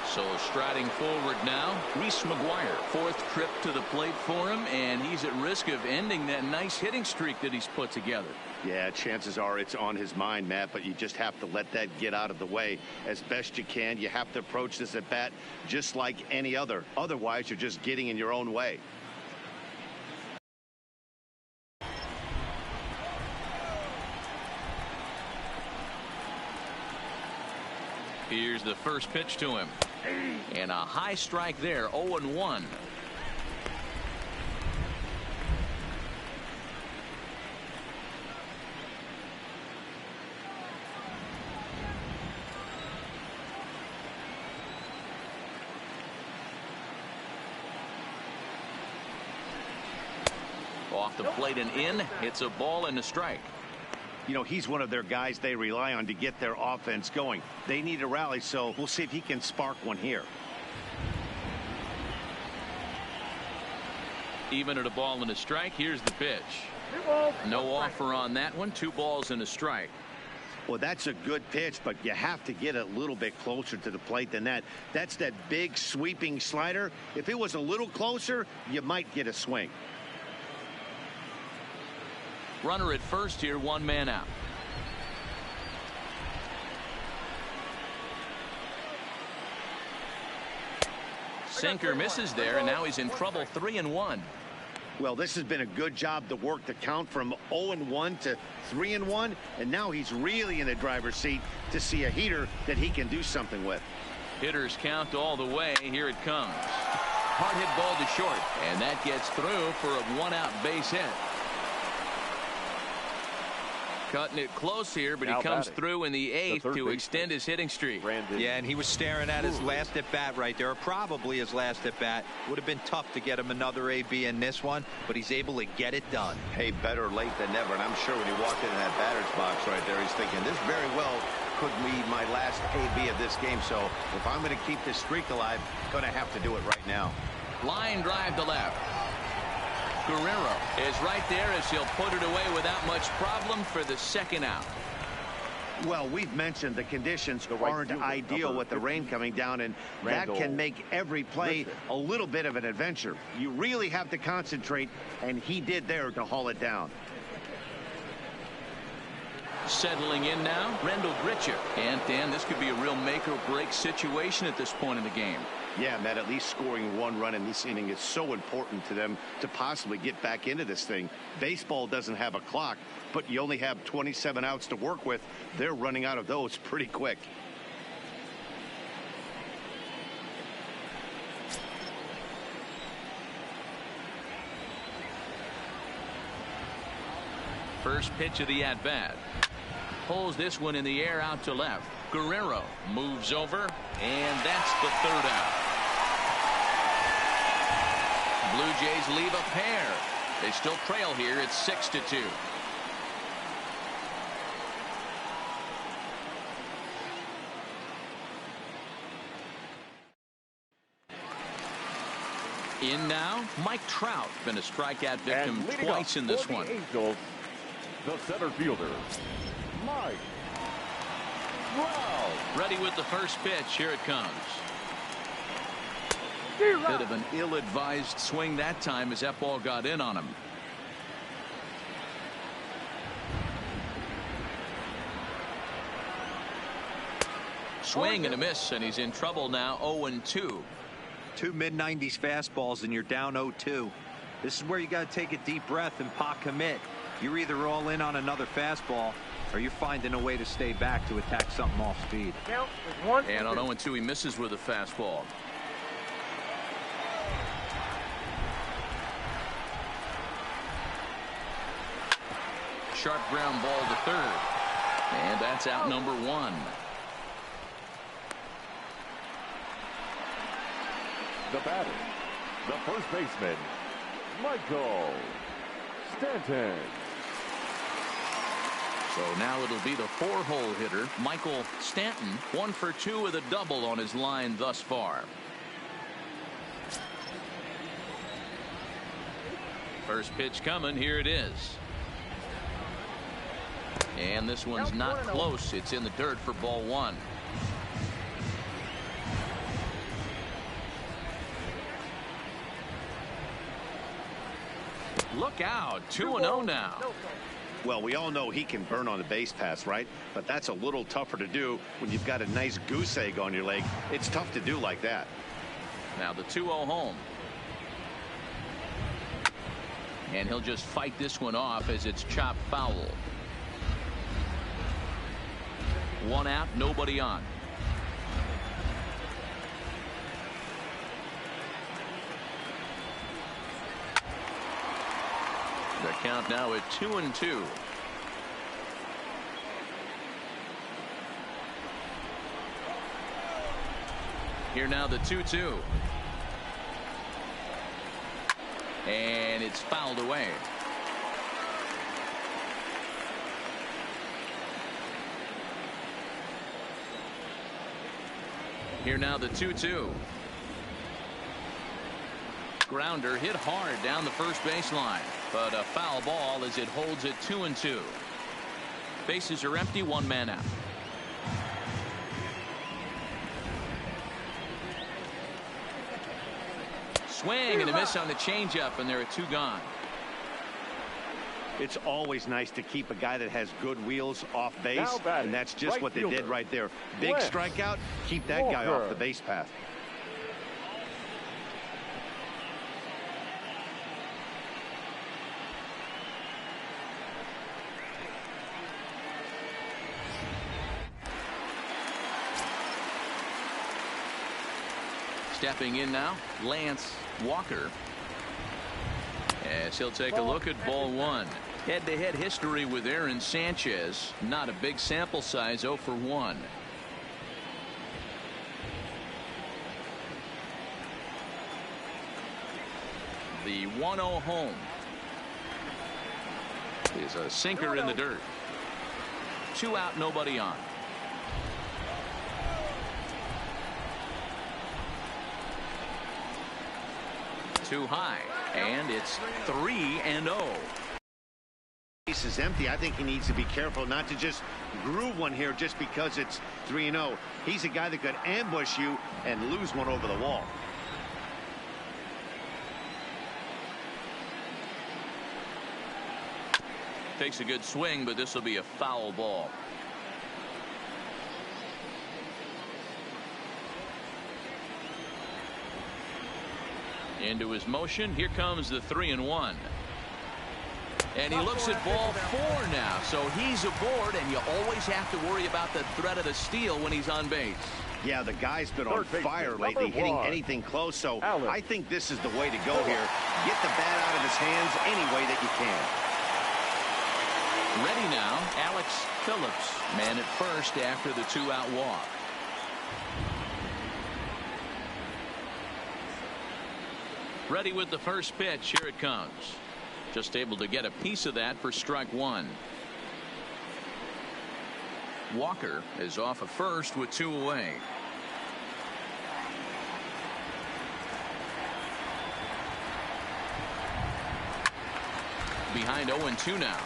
So striding forward now, Reese McGuire. 4th trip to the plate for him, and he's at risk of ending that nice hitting streak that he's put together. Yeah, chances are it's on his mind, Matt, but you just have to let that get out of the way as best you can. You have to approach this at bat just like any other. Otherwise, you're just getting in your own way. Here's the first pitch to him. And a high strike there, 0-1. Off the plate and in. It's a ball and a strike. You know, he's one of their guys they rely on to get their offense going. They need a rally, so we'll see if he can spark one here. Even at a ball and a strike, here's the pitch. No offer on that one. 2 balls and a strike. Well, that's a good pitch, but you have to get a little bit closer to the plate than that. That's that big sweeping slider. If it was a little closer, you might get a swing. Runner at first here, 1 man out. Sinker misses there, and now he's in trouble. 3-1. Well, this has been a good job to work the count from 0-1 to 3-1, and now he's really in the driver's seat to see a heater that he can do something with. Hitters count all the way. Here it comes. Hard hit ball to short, and that gets through for a 1-out base hit. Cutting it close here, but he comes through in the 8th to extend his hitting streak. Yeah, and he was staring at his last at bat right there, or probably his last at bat. Would have been tough to get him another AB in this one, but he's able to get it done. Hey, better late than never, and I'm sure when he walked into that batter's box right there, he's thinking this very well could be my last AB of this game. So if I'm going to keep this streak alive, I'm going to have to do it right now. Line drive to left. Guerrero is right there as he'll put it away without much problem for the second out. Well, we've mentioned the conditions aren't ideal with the rain coming down, and that can make every play a little bit of an adventure. You really have to concentrate, and he did there to haul it down. Settling in now, Rendell Gritcher. And Dan, this could be a real make or break situation at this point in the game. Yeah, Matt, at least scoring one run in this inning is so important to them to possibly get back into this thing. Baseball doesn't have a clock, but you only have 27 outs to work with. They're running out of those pretty quick. First pitch of the at-bat. Pulls this one in the air out to left. Guerrero moves over, and that's the third out. Blue Jays leave a pair. They still trail here. It's 6-2. In now, Mike Trout. Been a strikeout victim twice in this one. Angels, the center fielder, Mike Trout. Ready with the first pitch. Here it comes. Bit of an ill-advised swing that time as that ball got in on him. Swing and a miss, and he's in trouble now. 0-2. Two mid-90s fastballs and you're down 0-2. This is where you got to take a deep breath and pot commit. You're either all in on another fastball or you're finding a way to stay back to attack something off speed. And on 0-2 he misses with a fastball. Sharp ground ball to third. And that's out number one. The batter, the first baseman, Michael Stanton. So now it'll be the four-hole hitter, Michael Stanton, 1 for 2 with a double on his line thus far. First pitch coming. Here it is. And this one's not close. It's in the dirt for ball one. Look out. 2-0 now. Well, we all know he can burn on the base pass, right? But that's a little tougher to do when you've got a nice goose egg on your leg. It's tough to do like that. Now the 2-0 home. And he'll just fight this one off as it's chopped foul. One out, nobody on. Their count now at 2-2. Here now the 2-2. And it's fouled away. Here now the 2-2. Grounder hit hard down the first baseline, but a foul ball as it holds it 2-2. Bases are empty, one man out. Swing and a miss on the changeup, and there are two gone. It's always nice to keep a guy that has good wheels off base, and that's just what they did right there. Big strikeout, keep that guy off the base path. Stepping in now, Lance Walker. As he'll take a look at ball one. Head-to-head history with Aaron Sanchez. Not a big sample size, 0 for 1. The 1-0 home is a sinker in the dirt. 2 out, nobody on. too high, and it's 3-0. Base is empty. I think he needs to be careful not to just groove one here just because it's 3-0. He's a guy that could ambush you and lose one over the wall. Takes a good swing, but this will be a foul ball. Into his motion. Here comes the 3-1. And he looks at ball 4 now. So he's aboard, and you always have to worry about the threat of the steal when he's on base. Yeah, the guy's been on fire lately, hitting anything close. So I think this is the way to go here. Get the bat out of his hands any way that you can. Ready now, Alex Phillips. Man at first after the 2-out walk. Ready with the first pitch. Here it comes. Just able to get a piece of that for strike 1. Walker is off of first with 2 away. Behind 0-2 now.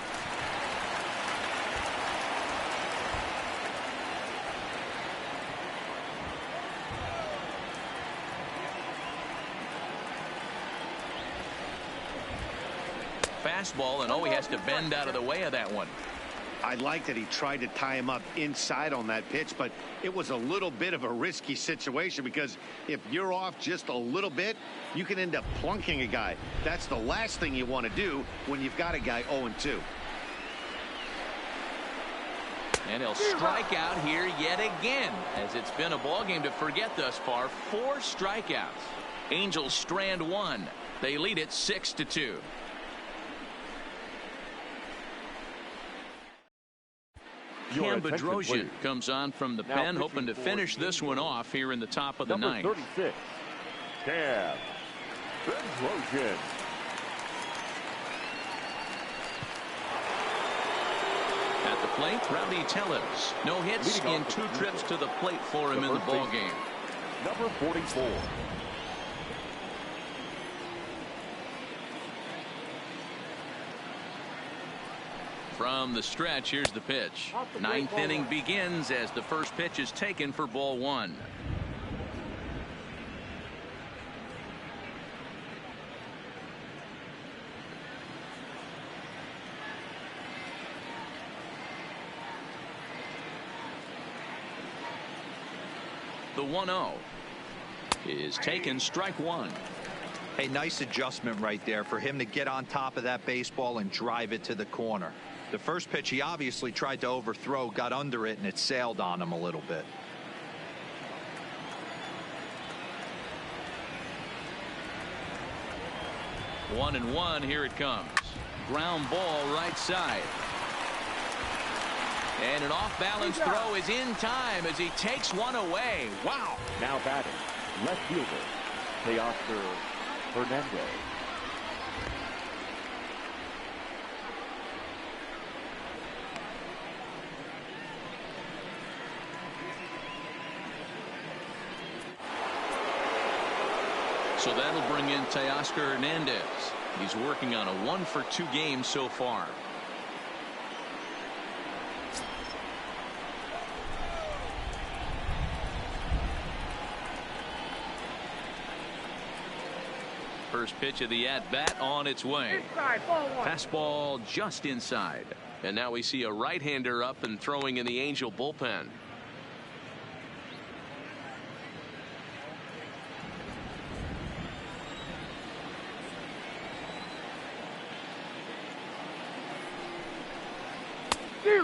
Fastball, and he has to bend out of the way of that one. I like that he tried to tie him up inside on that pitch, but it was a little bit of a risky situation because if you're off just a little bit, you can end up plunking a guy. That's the last thing you want to do when you've got a guy 0-2. And he'll strike out here yet again, as it's been a ball game to forget thus far. 4 strikeouts. Angels strand 1. They lead it 6-2. Cam Bedrosian comes on from the pen, hoping to finish this one off here in the top of the 9th. 36, Cam Bedrosian. At the plate, Rowdy Tellez. No hits in 2 trips to the plate for him in the ball game. Number 44. From the stretch, here's the pitch. 9th inning begins as the first pitch is taken for ball 1. The 1-0 is taken, strike 1. Hey, nice adjustment right there for him to get on top of that baseball and drive it to the corner. The first pitch he obviously tried to overthrow, got under it, and it sailed on him a little bit. One and one, here it comes. Ground ball right side. And an off-balance throw is in time as he takes one away. Wow. Now batting, left fielder, Teoscar Hernandez. So that'll bring in Teoscar Hernandez. He's working on a 1-for-2 game so far. First pitch of the at-bat on its way. Fastball just inside. And now we see a right-hander up and throwing in the Angel bullpen.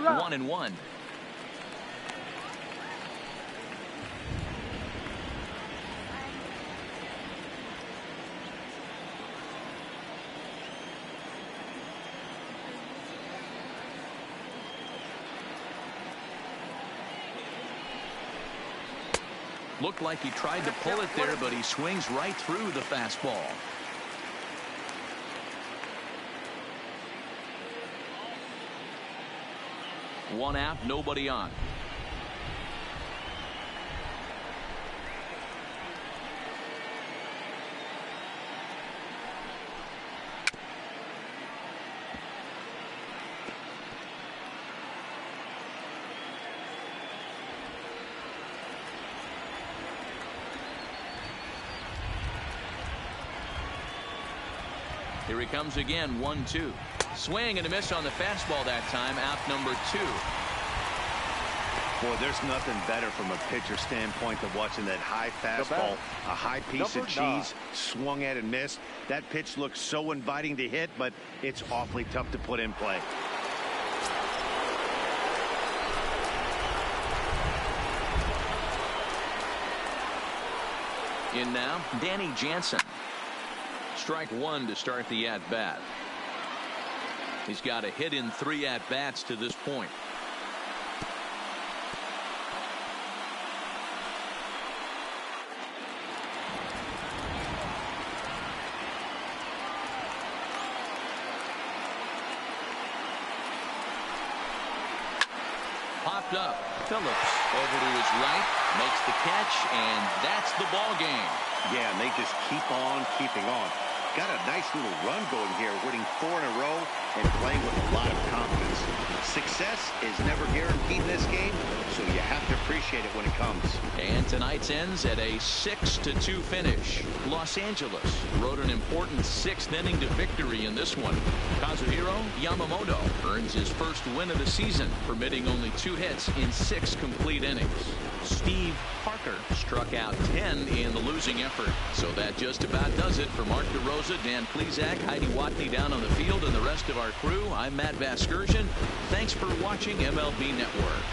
One and one. Looked like he tried to pull it there, but he swings right through the fastball. One out, nobody on. Here he comes again, 1-2. Swing and a miss on the fastball that time, out number 2. Boy, there's nothing better from a pitcher standpoint than watching that high fastball, a high piece of cheese, swung at and missed. That pitch looks so inviting to hit, but it's awfully tough to put in play. In now, Danny Jansen. Strike 1 to start the at-bat. He's got a hit in 3 at-bats to this point. Popped up. Phillips over to his right, makes the catch, and that's the ball game. Yeah, and they just keep on keeping on. Got a nice little run going here, winning 4 in a row and playing with a lot of confidence. Success is never guaranteed in this game, so you have to appreciate it when it comes. And tonight's ends at a 6-2 finish. Los Angeles rode an important 6th inning to victory in this one. Kazuhiro Yamamoto earns his first win of the season, permitting only 2 hits in 6 complete innings. Steve Parker struck out 10 in the losing effort. So that just about does it for Mark DeRosa, Dan Plesac, Heidi Watney down on the field, and the rest of our crew. I'm Matt Vasgersian. Thanks for watching MLB Network.